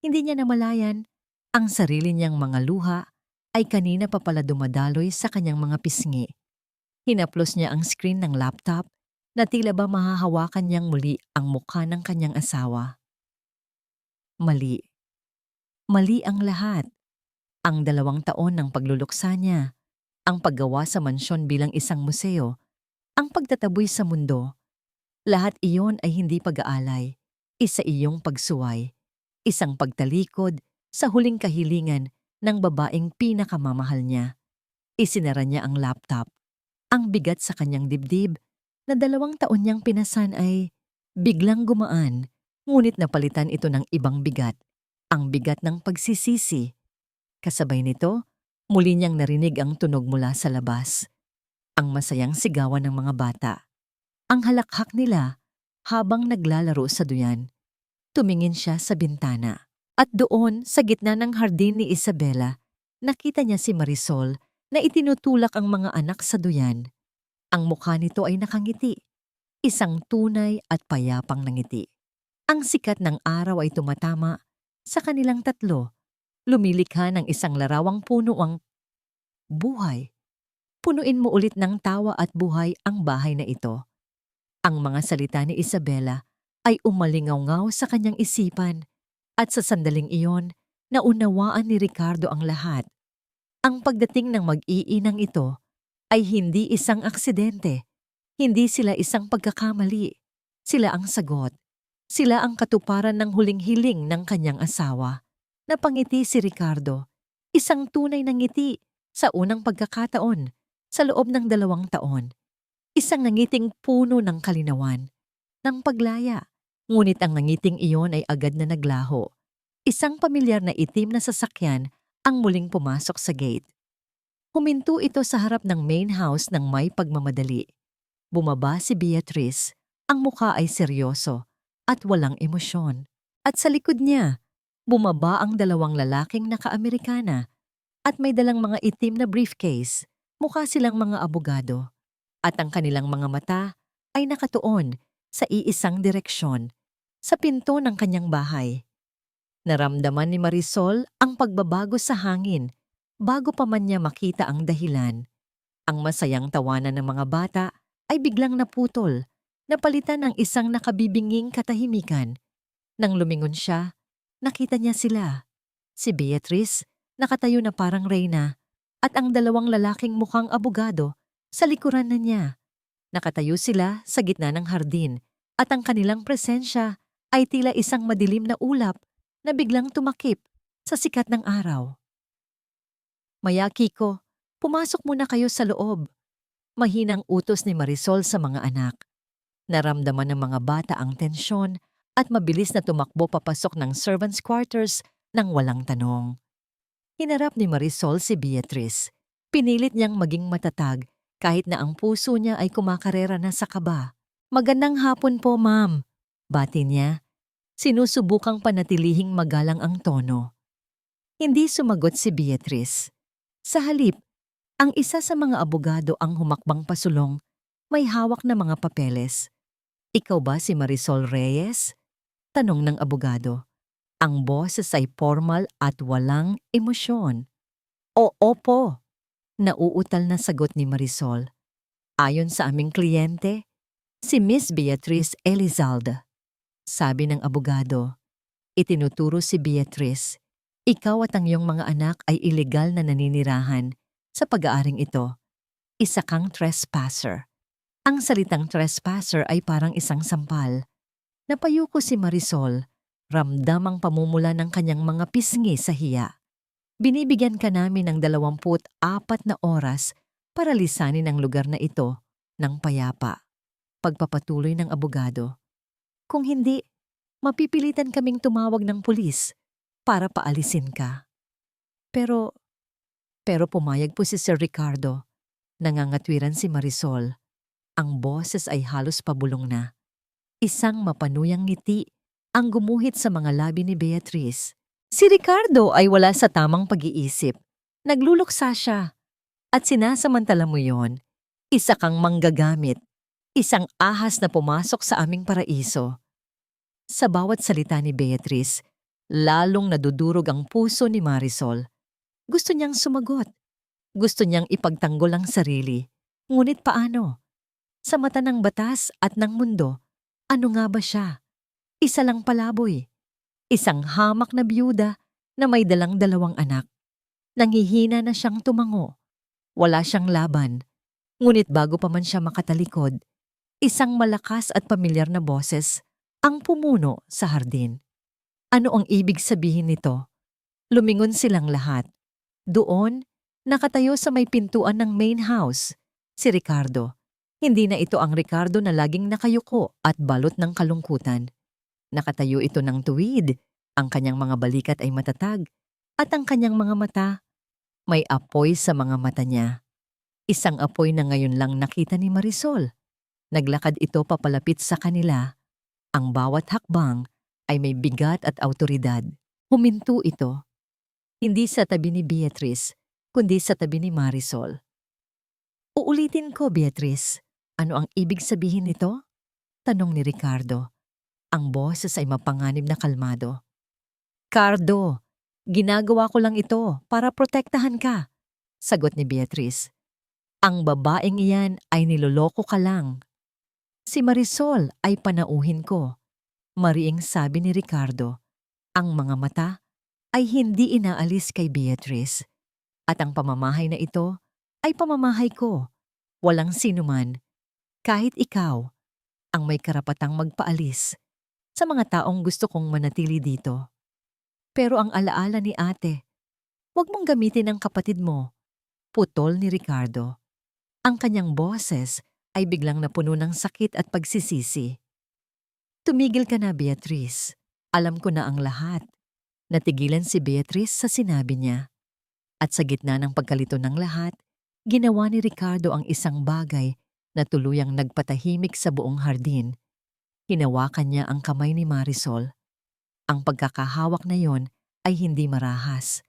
Hindi niya namalayan, ang sarili niyang mga luha ay kanina pa pala dumadaloy sa kanyang mga pisngi. Hinaplos niya ang screen ng laptop na tila ba mahahawakan niyang muli ang mukha ng kanyang asawa. Mali. Mali ang lahat. Ang 2 taon ng pagluluksa niya, ang paggawa sa mansyon bilang isang museo, ang pagtataboy sa mundo, lahat iyon ay hindi pag-aalay, isa iyong pagsuway, isang pagtalikod sa huling kahilingan ng babaeng pinakamamahal niya. Isinara niya ang laptop. Ang bigat sa kanyang dibdib na 2 taon niyang pinasan ay biglang gumaan, ngunit napalitan ito ng ibang bigat, ang bigat ng pagsisisi. Kasabay nito, muli niyang narinig ang tunog mula sa labas, ang masayang sigawan ng mga bata. Ang halakhak nila habang naglalaro sa duyan. Tumingin siya sa bintana. At doon, sa gitna ng hardin ni Isabela, nakita niya si Marisol na itinutulak ang mga anak sa duyan. Ang mukha nito ay nakangiti, isang tunay at payapang nangiti. Ang sikat ng araw ay tumatama sa kanilang tatlo. Lumilikha ng isang larawang puno ang buhay. Punuin mo ulit ng tawa at buhay ang bahay na ito. Ang mga salita ni Isabela ay umalingaw-ngaw sa kanyang isipan at sa sandaling iyon, naunawaan ni Ricardo ang lahat. Ang pagdating ng mag-iinang ito ay hindi isang aksidente, hindi sila isang pagkakamali. Sila ang sagot. Sila ang katuparan ng huling hiling ng kanyang asawa. Napangiti si Ricardo, isang tunay na ngiti sa unang pagkakataon sa loob ng 2 taon. Isang nangiting puno ng kalinawan, ng paglaya. Ngunit ang nangiting iyon ay agad na naglaho. Isang pamilyar na itim na sasakyan ang muling pumasok sa gate. Huminto ito sa harap ng main house ng may pagmamadali. Bumaba si Beatrice, ang mukha ay seryoso at walang emosyon. At sa likod niya, bumaba ang 2 lalaking naka-Amerikana at may dalang mga itim na briefcase, mukha silang mga abogado. At ang kanilang mga mata ay nakatuon sa iisang direksyon, sa pinto ng kanyang bahay. Naramdaman ni Marisol ang pagbabago sa hangin bago pa man niya makita ang dahilan. Ang masayang tawanan ng mga bata ay biglang naputol, napalitan ng isang nakabibinging katahimikan. Nang lumingon siya, nakita niya sila. Si Beatrice, nakatayo na parang reyna, at ang 2 lalaking mukhang abogado sa likuran na niya. Nakatayo sila sa gitna ng hardin at ang kanilang presensya ay tila isang madilim na ulap na biglang tumakip sa sikat ng araw. "Maya, Kiko, pumasok muna kayo sa loob." Mahinang utos ni Marisol sa mga anak. Naramdaman ng mga bata ang tensyon at mabilis na tumakbo papasok ng servants' quarters nang walang tanong. Hinarap ni Marisol si Beatrice. Pinilit niyang maging matatag kahit na ang puso niya ay kumakarera na sa kaba. "Magandang hapon po, ma'am," bati niya. Sinusubukang panatilihing magalang ang tono. Hindi sumagot si Beatrice. Sa halip, ang isa sa mga abogado ang humakbang pasulong, may hawak na mga papeles. "Ikaw ba si Marisol Reyes?" tanong ng abogado. Ang boses ay formal at walang emosyon. "Oo po," nauutal na sagot ni Marisol. "Ayon sa aming kliyente, si Miss Beatrice Elizalde." Sabi ng abogado. Itinuturo si Beatrice. "Ikaw at ang iyong mga anak ay ilegal na naninirahan sa pag-aaring ito. Isa kang trespasser." Ang salitang trespasser ay parang isang sampal. Napayuko si Marisol. Ramdam ang pamumula ng kanyang mga pisngi sa hiya. "Binibigyan ka namin ng 24 na oras para lisanin ang lugar na ito ng payapa." Pagpapatuloy ng abogado. "Kung hindi, mapipilitan kaming tumawag ng pulis para paalisin ka." Pero pumayag po si Sir Ricardo. Nangangatwiran si Marisol. Ang boses ay halos pabulong na. Isang mapanuyang ngiti ang gumuhit sa mga labi ni Beatrice. Si Ricardo ay wala sa tamang pag-iisip. Nagluluksa siya. "At sinasamantala mo yon, isa kang manggagamit, isang ahas na pumasok sa aming paraiso." Sa bawat salita ni Beatrice, lalong nadudurog ang puso ni Marisol. Gusto niyang sumagot. Gusto niyang ipagtanggol ang sarili. Ngunit paano? Sa mata ng batas at ng mundo, ano nga ba siya? Isa lang palaboy. Isang hamak na byuda na may dalang 2 anak. Nanghihina na siyang tumango. Wala siyang laban. Ngunit bago pa man siya makatalikod, isang malakas at pamilyar na boses ang pumuno sa hardin. Ano ang ibig sabihin nito? Lumingon silang lahat. Doon, nakatayo sa may pintuan ng main house, si Ricardo. Hindi na ito ang Ricardo na laging nakayuko at balot ng kalungkutan. Nakatayo ito ng tuwid, ang kanyang mga balikat ay matatag, at ang kanyang mga mata, may apoy sa mga mata niya. Isang apoy na ngayon lang nakita ni Marisol. Naglakad ito papalapit sa kanila. Ang bawat hakbang ay may bigat at awtoridad. Huminto ito. Hindi sa tabi ni Beatrice, kundi sa tabi ni Marisol. Uulitin ko, Beatrice. Ano ang ibig sabihin nito? Tanong ni Ricardo. Ang boses ay mapanganib na kalmado. Cardo, ginagawa ko lang ito para protektahan ka, sagot ni Beatrice. Ang babaeng iyan ay niloloko ka lang. Si Marisol ay panauhin ko. Mariing sabi ni Ricardo. Ang mga mata ay hindi inaalis kay Beatrice. At ang pamamahay na ito ay pamamahay ko. Walang sinuman, kahit ikaw, ang may karapatang magpaalis sa mga taong gusto kong manatili dito. Pero ang alaala ni ate, huwag mong gamitin ang kapatid mo, putol ni Ricardo. Ang kanyang boses ay biglang napuno ng sakit at pagsisisi. Tumigil ka na, Beatrice. Alam ko na ang lahat. Natigilan si Beatrice sa sinabi niya. At sa gitna ng pagkalito ng lahat, ginawa ni Ricardo ang isang bagay na tuluyang nagpatahimik sa buong hardin. Hinawakan niya ang kamay ni Marisol. Ang pagkakahawak na yon ay hindi marahas,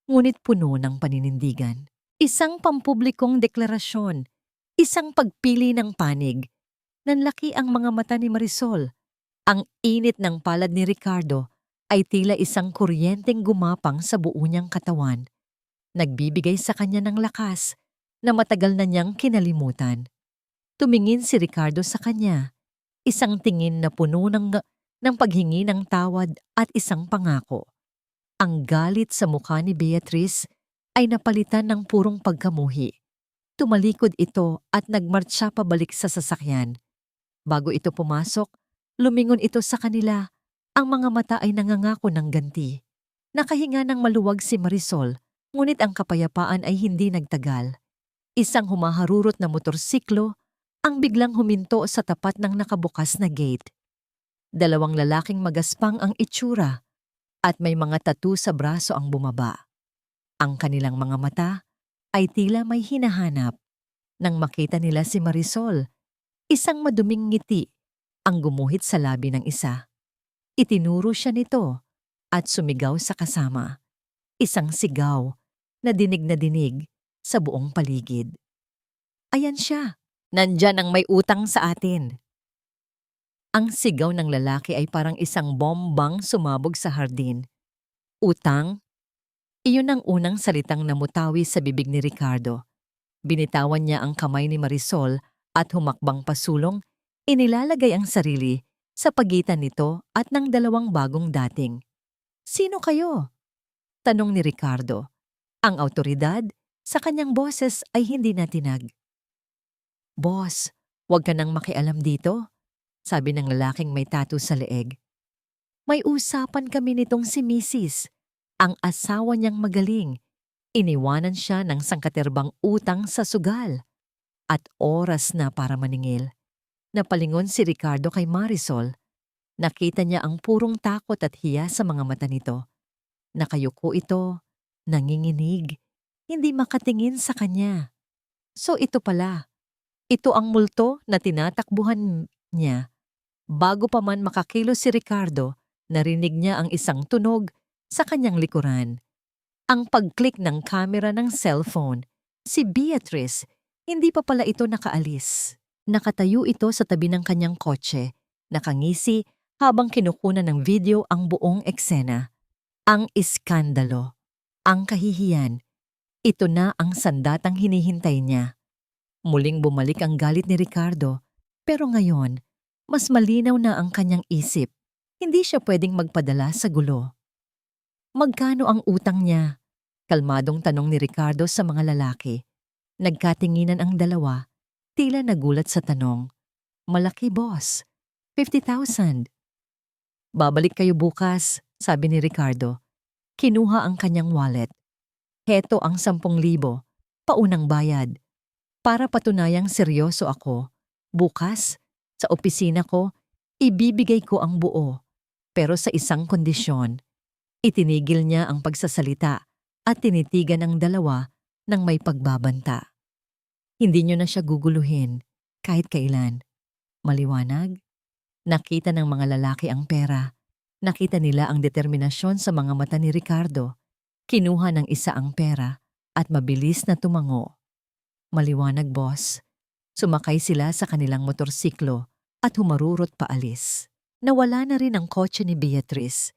ngunit puno ng paninindigan. Isang pampublikong deklarasyon, isang pagpili ng panig. Nanlaki ang mga mata ni Marisol. Ang init ng palad ni Ricardo ay tila isang kuryenteng gumapang sa buo niyang katawan. Nagbibigay sa kanya ng lakas na matagal na niyang kinalimutan. Tumingin si Ricardo sa kanya, isang tingin na puno ng paghingi ng tawad at isang pangako. Ang galit sa mukha ni Beatrice ay napalitan ng purong pagkamuhi. Tumalikod ito at nagmartsa pabalik sa sasakyan. Bago ito pumasok, lumingon ito sa kanila. Ang mga mata ay nangangako ng ganti. Nakahinga ng maluwag si Marisol, ngunit ang kapayapaan ay hindi nagtagal. Isang humaharurot na motorsiklo ang biglang huminto sa tapat ng nakabukas na gate. Dalawang lalaking magaspang ang itsura at may mga tattoo sa braso ang bumaba. Ang kanilang mga mata ay tila may hinahanap. Nang makita nila si Marisol, isang maduming ngiti ang gumuhit sa labi ng isa. Itinuro siya nito at sumigaw sa kasama. Isang sigaw na dinig sa buong paligid. Ayan siya, nandyan ang may utang sa atin. Ang sigaw ng lalaki ay parang isang bombang sumabog sa hardin. Utang? Iyon ang unang salitang namutawi sa bibig ni Ricardo. Binitawan niya ang kamay ni Marisol at humakbang pasulong, inilalagay ang sarili sa pagitan nito at ng dalawang bagong dating. Sino kayo? Tanong ni Ricardo. Ang awtoridad sa kanyang boses ay hindi natinag. Boss, huwag ka nang makialam dito, sabi ng lalaking may tattoo sa leeg. May usapan kami nitong si Mrs. Ang asawa niyang magaling. Iniwanan siya ng sangkaterbang utang sa sugal. At oras na para maningil. Napalingon si Ricardo kay Marisol. Nakita niya ang purong takot at hiya sa mga mata nito. Nakayuko ito, nanginginig, hindi makatingin sa kanya. So ito pala. Ito ang multo na tinatakbuhan niya. Bago pa man makakilos si Ricardo, narinig niya ang isang tunog sa kanyang likuran. Ang pag-click ng camera ng cellphone. Si Beatrice, hindi pa pala ito nakaalis. Nakatayo ito sa tabi ng kanyang kotse, nakangisi habang kinukunan ng video ang buong eksena. Ang iskandalo, ang kahihiyan, ito na ang sandatang hinihintay niya. Muling bumalik ang galit ni Ricardo, pero ngayon, mas malinaw na ang kanyang isip. Hindi siya pwedeng magpadala sa gulo. Magkano ang utang niya? Kalmadong tanong ni Ricardo sa mga lalaki. Nagkatinginan ang dalawa, tila nagulat sa tanong. Malaki, boss. 50,000. Babalik kayo bukas, sabi ni Ricardo. Kinuha ang kanyang wallet. Heto ang 10,000, paunang bayad. Para patunayang seryoso ako, Bukas, sa opisina ko, ibibigay ko ang buo. Pero sa isang kondisyon, itinigil niya ang pagsasalita at tinitigan ang dalawa ng may pagbabanta. Hindi niyo na siya guguluhin kahit kailan. Maliwanag? Nakita ng mga lalaki ang pera. Nakita nila ang determinasyon sa mga mata ni Ricardo. Kinuha ng isa ang pera at mabilis na tumango. Maliwanag, boss. Sumakay sila sa kanilang motorsiklo at humarurot paalis. Nawala na rin ang kotse ni Beatrice.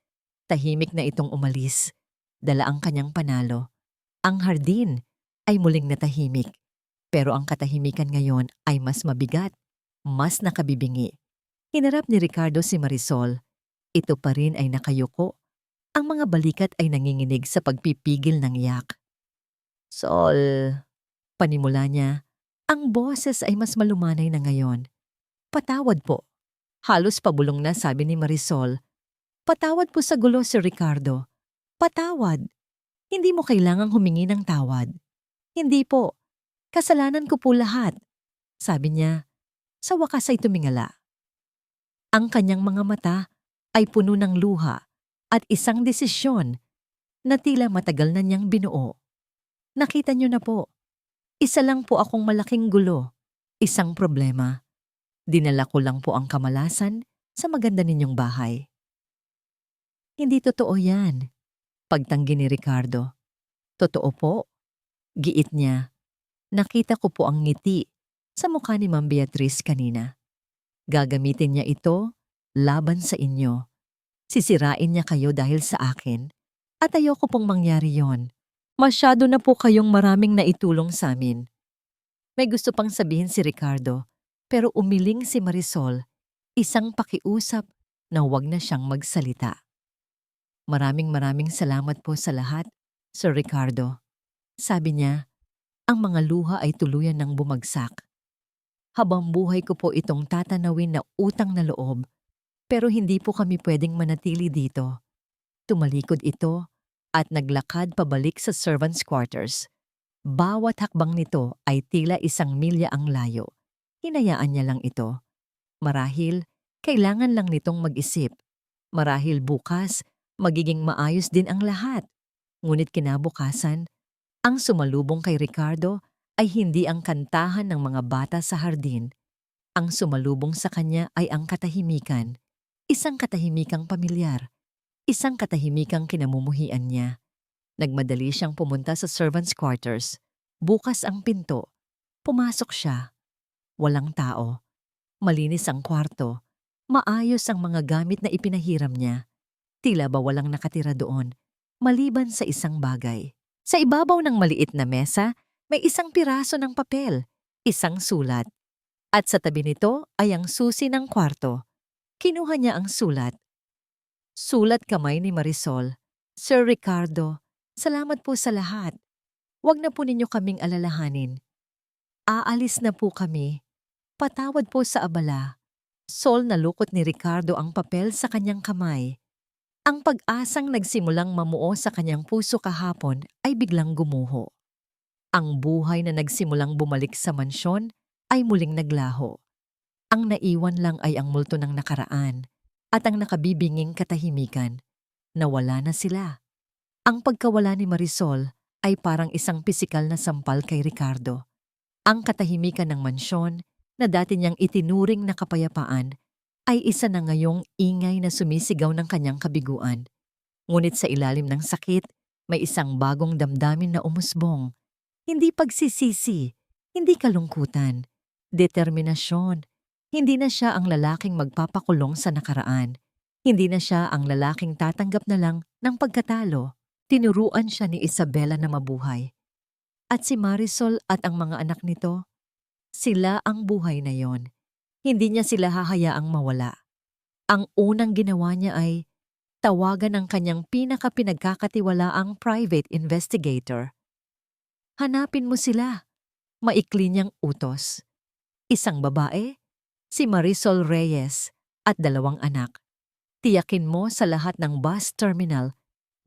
Tahimik na itong umalis. Dala ang kanyang panalo. Ang hardin ay muling natahimik. Pero ang katahimikan ngayon ay mas mabigat, mas nakabibingi. Hinarap ni Ricardo si Marisol. Ito pa rin ay nakayuko. Ang mga balikat ay nanginginig sa pagpipigil ng iyak. Sol, panimula niya. Ang boses ay mas malumanay na ngayon. Patawad po. Halos pabulong na sabi ni Marisol. Patawad po sa gulo, Sir Ricardo. Patawad. Hindi mo kailangang humingi ng tawad. Hindi po. Kasalanan ko po lahat. Sabi niya, sa wakas ay tumingala. Ang kanyang mga mata ay puno ng luha at isang desisyon na tila matagal na niyang binuo. Nakita niyo na po. Isa lang po akong malaking gulo. Isang problema. Dinala ko lang po ang kamalasan sa maganda ninyong bahay. Hindi totoo yan. Pagtanggi ni Ricardo. Totoo po. Giit niya. Nakita ko po ang ngiti sa mukha ni Ma'am Beatrice kanina. Gagamitin niya ito laban sa inyo. Sisirain niya kayo dahil sa akin. At ayoko pong mangyari yon. Masyado na po kayong maraming naitulong sa amin. May gusto pang sabihin si Ricardo, pero umiling si Marisol, isang pakiusap na huwag na siyang magsalita. Maraming salamat po sa lahat, Sir Ricardo. Sabi niya, ang mga luha ay tuluyan ng bumagsak. Habang buhay ko po itong tatanawin na utang na loob, pero hindi po kami pwedeng manatili dito. Tumalikod ito at naglakad pabalik sa servants' quarters. Bawat hakbang nito ay tila 1 milya ang layo. Hinayaan niya lang ito. Marahil, kailangan lang nitong mag-isip. Marahil bukas, magiging maayos din ang lahat. Ngunit kinabukasan, ang sumalubong kay Ricardo ay hindi ang kantahan ng mga bata sa hardin. Ang sumalubong sa kanya ay ang katahimikan. Isang katahimikang pamilyar. Isang katahimikang kinamumuhian niya. Nagmadali siyang pumunta sa servants' quarters. Bukas ang pinto. Pumasok siya. Walang tao. Malinis ang kwarto. Maayos ang mga gamit na ipinahiram niya. Tila ba walang nakatira doon, maliban sa isang bagay. Sa ibabaw ng maliit na mesa, may isang piraso ng papel, isang sulat. At sa tabi nito ay ang susi ng kwarto. Kinuha niya ang sulat. Sulat kamay ni Marisol. Sir Ricardo, salamat po sa lahat. Huwag na po ninyo kaming alalahanin. Aalis na po kami. Patawad po sa abala. Sol, nalukot ni Ricardo ang papel sa kanyang kamay. Ang pag-asang nagsimulang mamuo sa kanyang puso kahapon ay biglang gumuho. Ang buhay na nagsimulang bumalik sa mansyon ay muling naglaho. Ang naiwan lang ay ang multo ng nakaraan at ang nakabibinging katahimikan. Nawala na sila. Ang pagkawala ni Marisol ay parang isang pisikal na sampal kay Ricardo. Ang katahimikan ng mansyon na dati niyang itinuring na kapayapaan ay isa na ngayong ingay na sumisigaw ng kanyang kabiguan. Ngunit sa ilalim ng sakit, may isang bagong damdamin na umusbong. Hindi pagsisisi, hindi kalungkutan, determinasyon. Hindi na siya ang lalaking magpapakulong sa nakaraan. Hindi na siya ang lalaking tatanggap na lang ng pagkatalo. Tinuruan siya ni Isabela na mabuhay. At si Marisol at ang mga anak nito, sila ang buhay na yon. Hindi niya sila hahayaang mawala. Ang unang ginawa niya ay tawagan ang kanyang pinakapinagkakatiwalaang private investigator. Hanapin mo sila. Maikli niyang utos. Isang babae, si Marisol Reyes, at 2 anak. Tiyakin mo sa lahat ng bus terminal,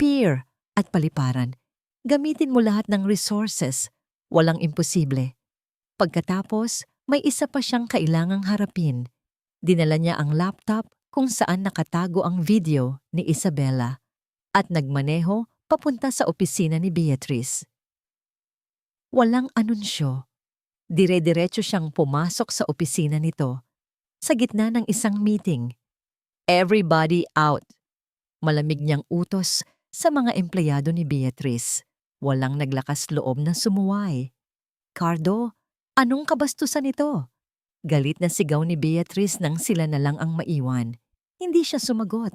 pier at paliparan. Gamitin mo lahat ng resources. Walang imposible. Pagkatapos, May isa pa siyang kailangang harapin. Dinala niya ang laptop kung saan nakatago ang video ni Isabela at nagmaneho papunta sa opisina ni Beatrice. Walang anunsyo. Dire-diretso siyang pumasok sa opisina nito sa gitna ng isang meeting. Everybody out. Malamig niyang utos sa mga empleyado ni Beatrice. Walang naglakas loob na sumuway. Cardo, anong kabastusan ito? Galit na sigaw ni Beatrice nang sila na lang ang maiwan. Hindi siya sumagot.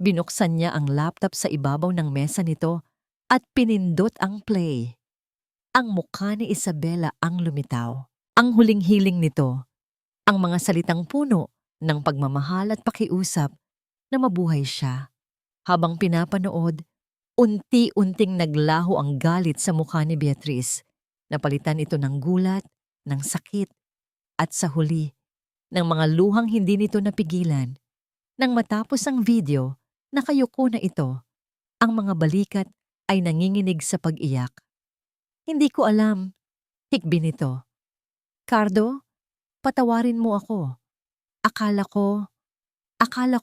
Binuksan niya ang laptop sa ibabaw ng mesa nito at pinindot ang play. Ang mukha ni Isabela ang lumitaw. Ang huling hiling nito, ang mga salitang puno ng pagmamahal at pakiusap na mabuhay siya. Habang pinapanood, unti-unting naglaho ang galit sa mukha ni Beatrice. Napalitan ito ng gulat, ng sakit, at sa huli, ng mga luhang hindi nito napigilan. Nang matapos ang video, nakayuko na ito. Ang mga balikat ay nanginginig sa pag-iyak. Hindi ko alam, hikbi nito. Cardo, patawarin mo ako. Akala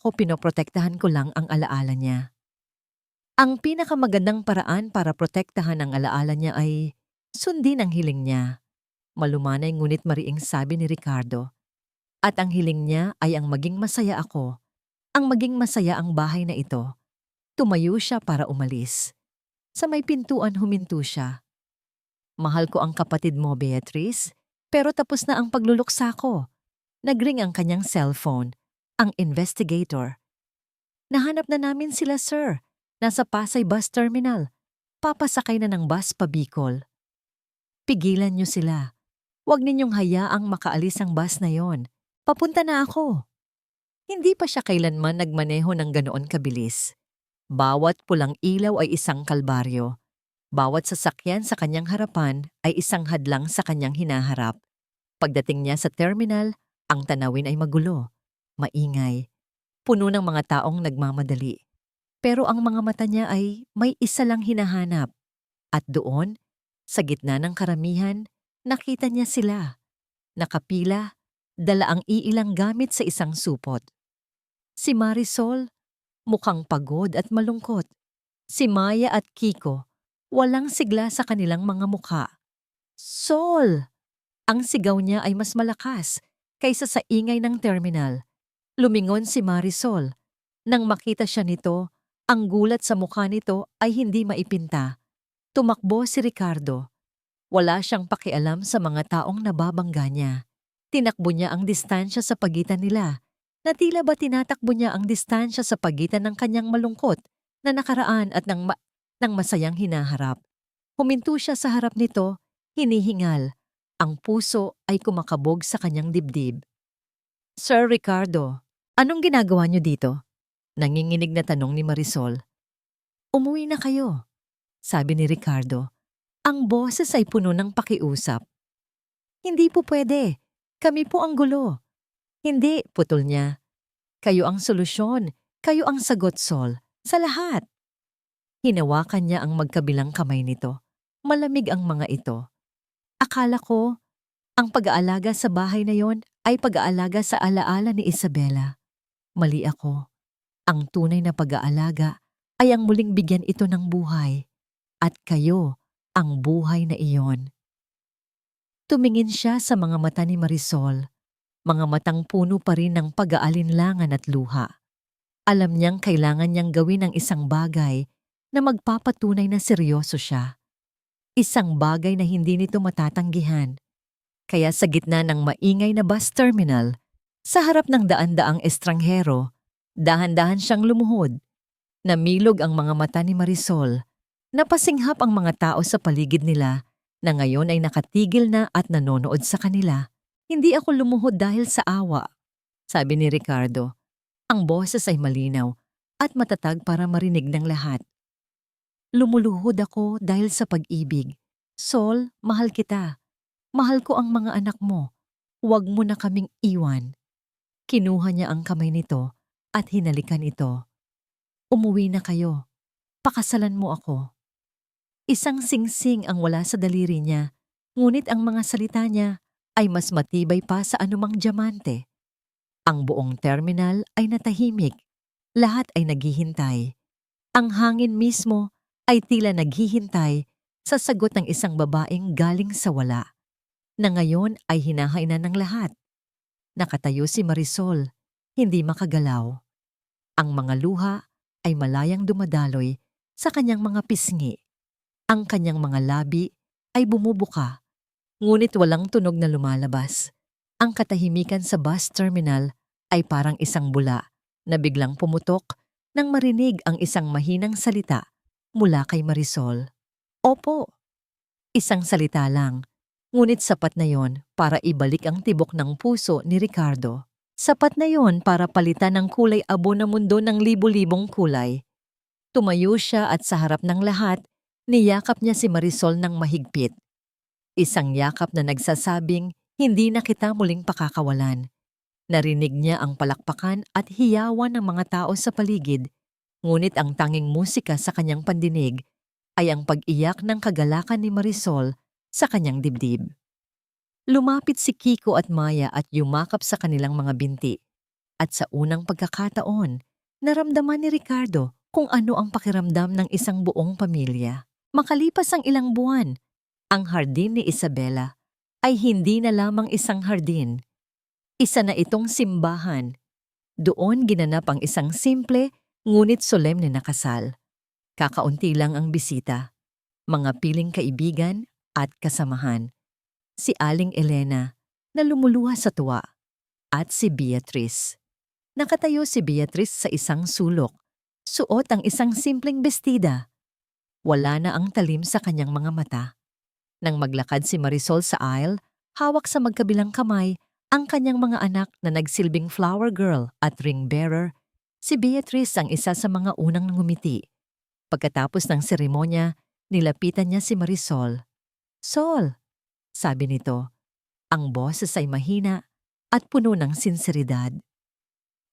ko pinoprotektahan ko lang ang alaala niya. Ang pinakamagandang paraan para protektahan ang alaala niya ay sundin ang hiling niya. Malumanay ngunit mariing sabi ni Ricardo. At ang hiling niya ay ang maging masaya ako. Ang maging masaya ang bahay na ito. Tumayo siya para umalis. Sa may pintuan huminto siya. Mahal ko ang kapatid mo, Beatrice, pero tapos na ang pagluluksa ko. Nagring ang kanyang cellphone, ang investigator. Nahanap na namin sila, sir. Nasa Pasay Bus Terminal. Papasakay na ng bus pa Bicol. Pigilan niyo sila. Huwag ninyong hayaang makaalis ang bus na yon. Papunta na ako. Hindi pa siya kailanman nagmaneho ng ganoon kabilis. Bawat pulang ilaw ay isang kalbaryo. Bawat sasakyan sa kanyang harapan ay isang hadlang sa kanyang hinaharap. Pagdating niya sa terminal, ang tanawin ay magulo, maingay, puno ng mga taong nagmamadali. Pero ang mga mata niya ay may isa lang hinahanap. At doon, sa gitna ng karamihan, nakita niya sila. Nakapila, dala ang iilang gamit sa isang supot. Si Marisol, mukhang pagod at malungkot. Si Maya at Kiko, walang sigla sa kanilang mga mukha. Sol! Ang sigaw niya ay mas malakas kaysa sa ingay ng terminal. Lumingon si Marisol. Nang makita siya nito, ang gulat sa mukha nito ay hindi maipinta. Tumakbo si Ricardo. Wala siyang pakialam sa mga taong nababangga niya. Tinakbo niya ang distansya sa pagitan nila. Na tila ba tinatakbo niya ang distansya sa pagitan ng kanyang malungkot na nakaraan at ng masayang hinaharap. Huminto siya sa harap nito, hinihingal. Ang puso ay kumakabog sa kanyang dibdib. Sir Ricardo, anong ginagawa niyo dito? Nanginginig na tanong ni Marisol. Umuwi na kayo, sabi ni Ricardo. Ang boses ay puno ng pakiusap. Hindi po pwede. Kami po ang gulo. Hindi, putol niya. Kayo ang solusyon. Kayo ang sagot, Sol. Sa lahat. Hinawakan niya ang magkabilang kamay nito. Malamig ang mga ito. Akala ko, ang pag-aalaga sa bahay na yon ay pag-aalaga sa alaala ni Isabela. Mali ako. Ang tunay na pag-aalaga ay ang muling bigyan ito ng buhay. At kayo, ang buhay na iyon. Tumingin siya sa mga mata ni Marisol. Mga matang puno pa rin ng pag-aalinlangan at luha. Alam niyang kailangan niyang gawin ang isang bagay na magpapatunay na seryoso siya. Isang bagay na hindi nito matatanggihan. Kaya sa gitna ng maingay na bus terminal, sa harap ng daan-daang estranghero, dahan-dahan siyang lumuhod. Namilog ang mga mata ni Marisol. Napasinghap ang mga tao sa paligid nila na ngayon ay nakatigil na at nanonood sa kanila. Hindi ako lumuhod dahil sa awa, sabi ni Ricardo. Ang boses ay malinaw at matatag para marinig ng lahat. Lumuluhod ako dahil sa pag-ibig. Sol, mahal kita. Mahal ko ang mga anak mo. Huwag mo na kaming iwan. Kinuha niya ang kamay nito at hinalikan ito. Umuwi na kayo. Pakasalan mo ako. Isang singsing ang wala sa daliri niya, ngunit ang mga salita niya ay mas matibay pa sa anumang diamante. Ang buong terminal ay natahimik. Lahat ay naghihintay. Ang hangin mismo ay tila naghihintay sa sagot ng isang babaeng galing sa wala, na ngayon ay hinahainan ng lahat. Nakatayo si Marisol, hindi makagalaw. Ang mga luha ay malayang dumadaloy sa kanyang mga pisngi. Ang kanyang mga labi ay bumubuka, ngunit walang tunog na lumalabas. Ang katahimikan sa bus terminal ay parang isang bula na biglang pumutok nang marinig ang isang mahinang salita mula kay Marisol. Opo, isang salita lang, ngunit sapat na yon para ibalik ang tibok ng puso ni Ricardo. Sapat na yon para palitan ng kulay abo na mundo ng libu-libong kulay. Tumayo siya at sa harap ng lahat, niyakap niya si Marisol ng mahigpit. Isang yakap na nagsasabing, hindi na kita muling pakakawalan. Narinig niya ang palakpakan at hiyawan ng mga tao sa paligid, ngunit ang tanging musika sa kanyang pandinig ay ang pag-iyak ng kagalakan ni Marisol sa kanyang dibdib. Lumapit si Kiko at Maya at yumakap sa kanilang mga binti. At sa unang pagkakataon, naramdaman ni Ricardo kung ano ang pakiramdam ng isang buong pamilya. Makalipas ang ilang buwan, ang hardin ni Isabela ay hindi na lamang isang hardin. Isa na itong simbahan. Doon ginanap ang isang simple ngunit solemne na kasal. Kakaunti lang ang bisita, mga piling kaibigan at kasamahan. Si Aling Elena na lumuluha sa tuwa at si Beatrice. Nakatayo si Beatrice sa isang sulok, suot ang isang simpleng bestida. Wala na ang talim sa kanyang mga mata. Nang maglakad si Marisol sa aisle, hawak sa magkabilang kamay ang kanyang mga anak na nagsilbing flower girl at ring bearer, si Beatrice ang isa sa mga unang ngumiti. Pagkatapos ng seremonya, nilapitan niya si Marisol. Sol, sabi nito, ang boses ay mahina at puno ng sinseridad.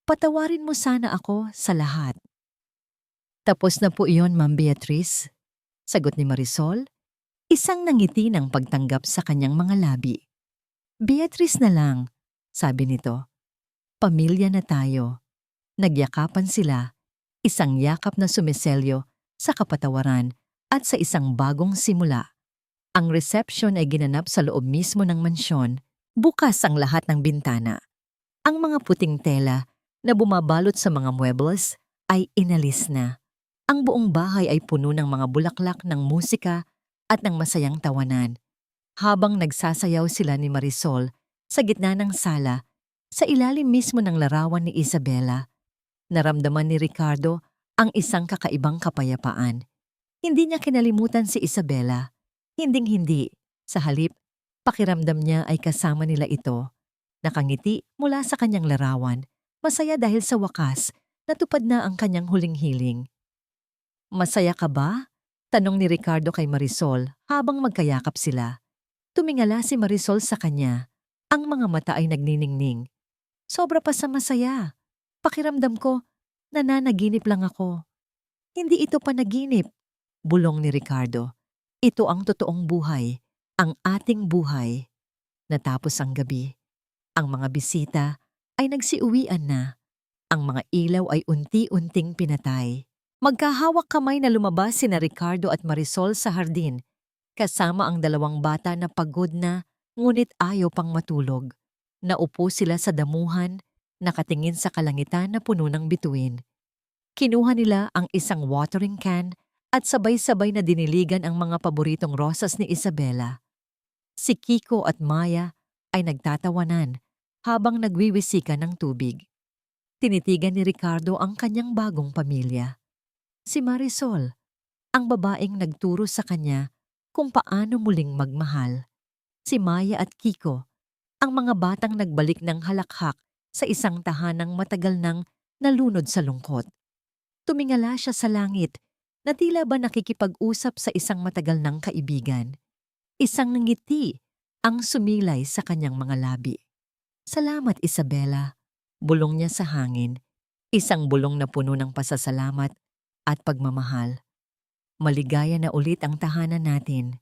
Patawarin mo sana ako sa lahat. Tapos na po iyon, Ma'am Beatrice, sagot ni Marisol, isang nangiti ng pagtanggap sa kanyang mga labi. Beatrice na lang, sabi nito. Pamilya na tayo. Nagyakapan sila, isang yakap na sumiselyo sa kapatawaran at sa isang bagong simula. Ang reception ay ginanap sa loob mismo ng mansyon, bukas ang lahat ng bintana. Ang mga puting tela na bumabalot sa mga muebles ay inalis na. Ang buong bahay ay puno ng mga bulaklak ng musika at ng masayang tawanan. Habang nagsasayaw sila ni Marisol sa gitna ng sala, sa ilalim mismo ng larawan ni Isabela, naramdaman ni Ricardo ang isang kakaibang kapayapaan. Hindi niya kinalimutan si Isabela. Hinding-hindi. Sa halip, pakiramdam niya ay kasama nila ito. Nakangiti mula sa kanyang larawan, masaya dahil sa wakas, natupad na ang kanyang huling hiling. Masaya ka ba? Tanong ni Ricardo kay Marisol habang magkayakap sila. Tumingala si Marisol sa kanya. Ang mga mata ay nagniningning. Sobra pa sa masaya. Pakiramdam ko, nananaginip lang ako. Hindi ito panaginip, bulong ni Ricardo. Ito ang totoong buhay, ang ating buhay. Natapos ang gabi. Ang mga bisita ay nagsiuwian na. Ang mga ilaw ay unti-unting pinatay. Magkahawak kamay na lumabas sina Ricardo at Marisol sa hardin, kasama ang dalawang bata na pagod na ngunit ayaw pang matulog. Naupo sila sa damuhan, nakatingin sa kalangitan na puno ng bituin. Kinuha nila ang isang watering can at sabay-sabay na diniligan ang mga paboritong rosas ni Isabela. Si Kiko at Maya ay nagtatawanan habang nagwiwisikan ng tubig. Tinitigan ni Ricardo ang kanyang bagong pamilya. Si Marisol, ang babaeng nagturo sa kanya kung paano muling magmahal. Si Maya at Kiko, ang mga batang nagbalik ng halakhak sa isang tahanang matagal nang nalunod sa lungkot. Tumingala siya sa langit na tila ba nakikipag-usap sa isang matagal ng kaibigan. Isang ngiti ang sumilay sa kanyang mga labi. Salamat, Isabela, bulong niya sa hangin. Isang bulong na puno ng pasasalamat at pagmamahal. Maligaya na ulit ang tahanan natin.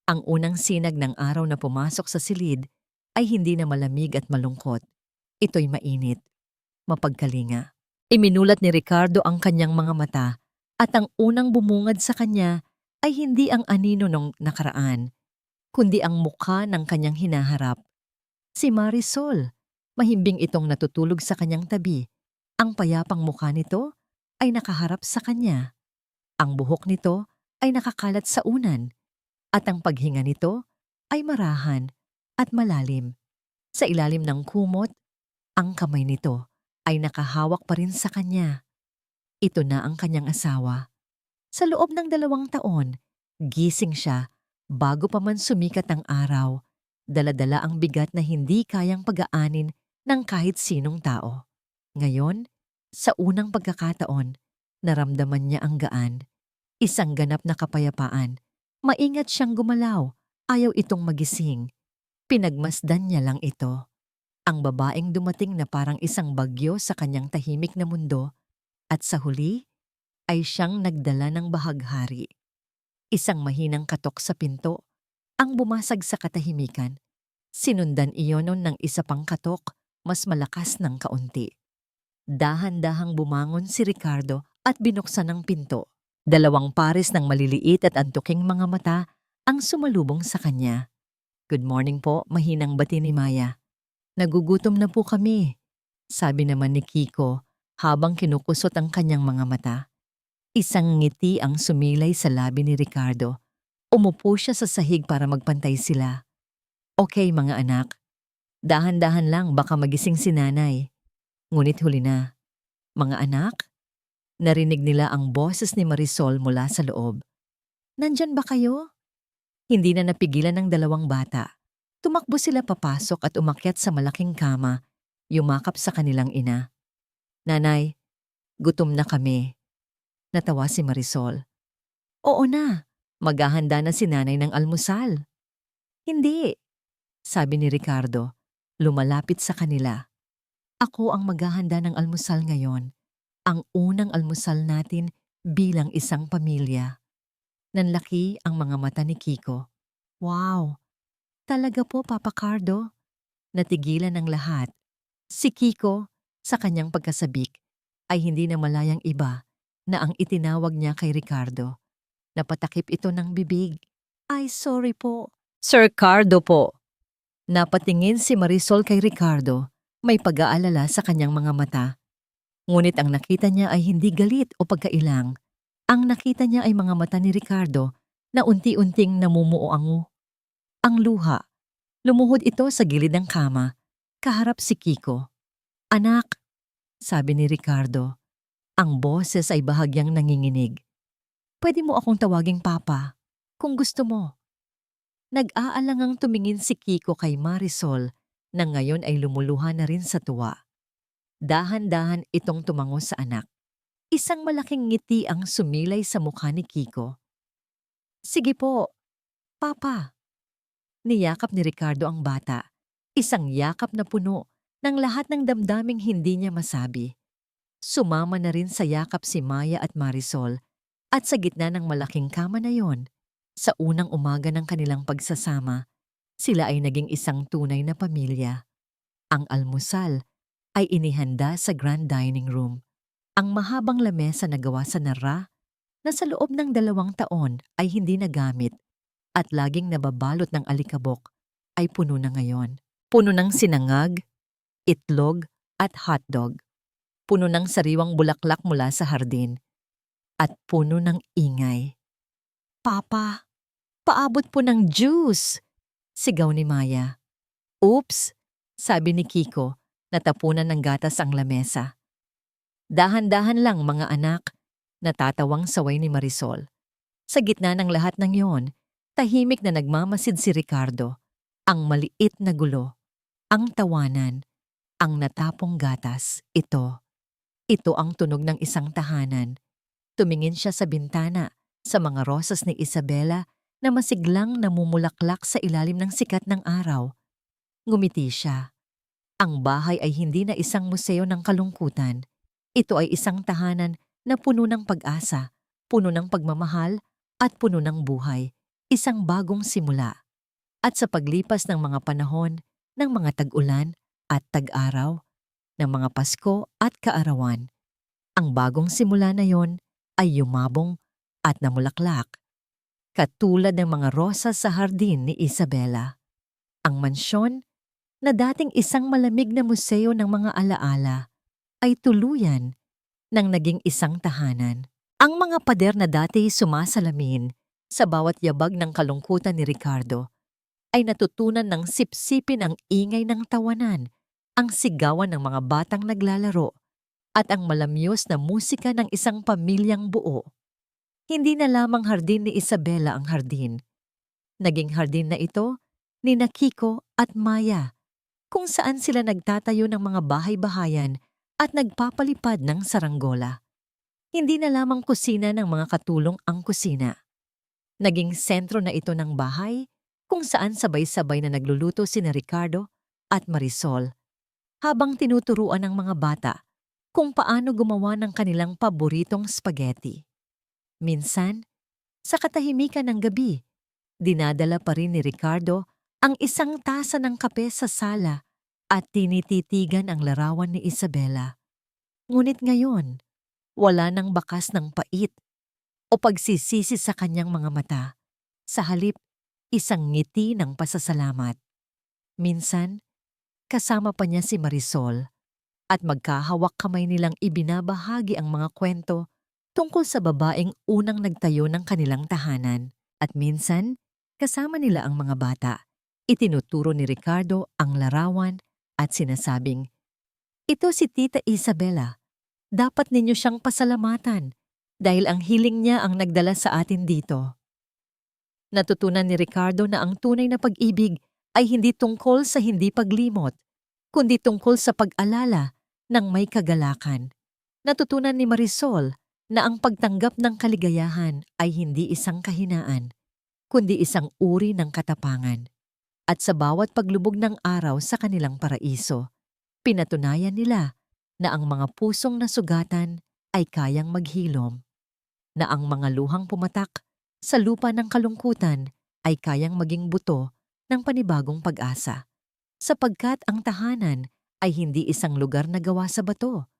Ang unang sinag ng araw na pumasok sa silid ay hindi na malamig at malungkot. Ito'y mainit, mapagkalinga. Iminulat ni Ricardo ang kanyang mga mata at ang unang bumungad sa kanya ay hindi ang anino ng nakaraan, kundi ang mukha ng kanyang hinaharap. Si Marisol, mahimbing itong natutulog sa kanyang tabi. Ang payapang mukha nito ay nakaharap sa kanya. Ang buhok nito ay nakakalat sa unan at ang paghinga nito ay marahan at malalim. Sa ilalim ng kumot, ang kamay nito ay nakahawak pa rin sa kanya. Ito na ang kanyang asawa. Sa loob ng 2 taon, gising siya bago pa man sumikat ang araw. Dala-dala ang bigat na hindi kayang pag-aanin ng kahit sinong tao. Ngayon, sa unang pagkakataon, naramdaman niya ang gaan. Isang ganap na kapayapaan. Maingat siyang gumalaw, ayaw itong magising. Pinagmasdan niya lang ito. Ang babaeng dumating na parang isang bagyo sa kanyang tahimik na mundo at sa huli ay siyang nagdala ng bahaghari. Isang mahinang katok sa pinto ang bumasag sa katahimikan. Sinundan iyon ng isa pang katok, mas malakas ng kaunti. Dahan-dahang bumangon si Ricardo at binuksan ang pinto. 2 pares ng maliliit at antuking mga mata ang sumalubong sa kanya. "Good morning po," mahinang bati ni Maya. "Nagugutom na po kami," sabi naman ni Kiko habang kinukusot ang kanyang mga mata. Isang ngiti ang sumilay sa labi ni Ricardo. Umupo siya sa sahig para magpantay sila. "Okay mga anak, dahan-dahan lang baka magising si nanay." Ngunit huli na. "Mga anak?" Narinig nila ang boses ni Marisol mula sa loob. "Nandyan ba kayo?" Hindi na napigilan ng 2 bata. Tumakbo sila papasok at umakyat sa malaking kama, yumakap sa kanilang ina. "Nanay, gutom na kami." Natawa si Marisol. "Oo na, maghahanda na si nanay ng almusal." "Hindi," sabi ni Ricardo, lumalapit sa kanila. "Ako ang maghahanda ng almusal ngayon. Ang unang almusal natin bilang isang pamilya." Nanlaki ang mga mata ni Kiko. "Wow, talaga po Papa Cardo?" Natigilan ng lahat. Si Kiko, sa kanyang pagkasabik, ay hindi na malayang iba na ang itinawag niya kay Ricardo. Napatakip ito ng bibig. "Ay, sorry po." "Sir Cardo po." Napatingin si Marisol kay Ricardo, may pag-aalala sa kanyang mga mata. Ngunit ang nakita niya ay hindi galit o pagkailang. Ang nakita niya ay mga mata ni Ricardo na unti-unting namumuo-ango. Ang luha. Lumuhod ito sa gilid ng kama, kaharap si Kiko. "Anak," sabi ni Ricardo. Ang boses ay bahagyang nanginginig. "Pwede mo akong tawaging Papa, kung gusto mo." Nag-aalangang tumingin si Kiko kay Marisol na ngayon ay lumuluha na rin sa tuwa. Dahan-dahan itong tumango sa anak. Isang malaking ngiti ang sumilay sa mukha ni Kiko. "Sige po, Papa." Niyakap ni Ricardo ang bata. Isang yakap na puno ng lahat ng damdaming hindi niya masabi. Sumama na rin sa yakap si Maya at Marisol at sa gitna ng malaking kama na yon, sa unang umaga ng kanilang pagsasama, sila ay naging isang tunay na pamilya. Ang almusal ay inihanda sa grand dining room. Ang mahabang lamesa na gawa sa nara na sa loob ng 2 taon ay hindi nagamit at laging nababalot ng alikabok ay puno na ngayon. Puno ng sinangag, itlog at hotdog. Puno ng sariwang bulaklak mula sa hardin. At puno ng ingay. "Papa, paabot po ng juice!" sigaw ni Maya. "Oops!" sabi ni Kiko, natapunan ng gatas ang lamesa. "Dahan-dahan lang mga anak," natatawang saway ni Marisol. Sa gitna ng lahat ng yon, tahimik na nagmamasid si Ricardo. Ang maliit na gulo, ang tawanan, ang natapong gatas, ito. Ito ang tunog ng isang tahanan. Tumingin siya sa bintana, sa mga rosas ni Isabela na masiglang namumulaklak sa ilalim ng sikat ng araw. Ngumiti siya. Ang bahay ay hindi na isang museo ng kalungkutan. Ito ay isang tahanan na puno ng pag-asa, puno ng pagmamahal, at puno ng buhay. Isang bagong simula. At sa paglipas ng mga panahon, ng mga tag-ulan at tag-araw, ng mga Pasko at kaarawan. Ang bagong simula na yon ay yumabong at namulaklak, katulad ng mga rosas sa hardin ni Isabela. Ang mansyon, na dating isang malamig na museo ng mga alaala, ay tuluyan nang naging isang tahanan. Ang mga pader na dati sumasalamin sa bawat yabag ng kalungkutan ni Ricardo ay natutunan ng sipsipin ang ingay ng tawanan, ang sigawan ng mga batang naglalaro, at ang malamyos na musika ng isang pamilyang buo. Hindi na lamang hardin ni Isabela ang hardin. Naging hardin na ito ni Kiko at Maya, kung saan sila nagtatayo ng mga bahay-bahayan at nagpapalipad ng saranggola. Hindi na lamang kusina ng mga katulong ang kusina. Naging sentro na ito ng bahay, kung saan sabay-sabay na nagluluto sina Ricardo at Marisol, habang tinuturuan ng mga bata kung paano gumawa ng kanilang paboritong spaghetti. Minsan, sa katahimikan ng gabi, dinadala pa rin ni Ricardo ang isang tasa ng kape sa sala at tinititigan ang larawan ni Isabela. Ngunit ngayon, wala nang bakas ng pait o pagsisisi sa kanyang mga mata. Sa halip, isang ngiti ng pasasalamat. Minsan, kasama pa niya si Marisol at magkahawak kamay nilang ibinabahagi ang mga kwento tungkol sa babaeng unang nagtayo ng kanilang tahanan. At minsan, kasama nila ang mga bata. Itinuturo ni Ricardo ang larawan at sinasabing, "Ito si Tita Isabela. Dapat ninyo siyang pasalamatan dahil ang hiling niya ang nagdala sa atin dito." Natutunan ni Ricardo na ang tunay na pag-ibig ay hindi tungkol sa hindi paglimot, kundi tungkol sa pag-alala ng may kagalakan. Natutunan ni Marisol na ang pagtanggap ng kaligayahan ay hindi isang kahinaan, kundi isang uri ng katapangan. At sa bawat paglubog ng araw sa kanilang paraiso, pinatunayan nila na ang mga pusong nasugatan ay kayang maghilom, na ang mga luhang pumatak sa lupa ng kalungkutan ay kayang maging buto ng panibagong pag-asa, sapagkat ang tahanan ay hindi isang lugar na gawa sa bato,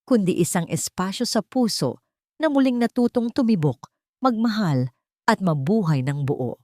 kundi isang espasyo sa puso na muling natutong tumibok, magmahal at mabuhay ng buo.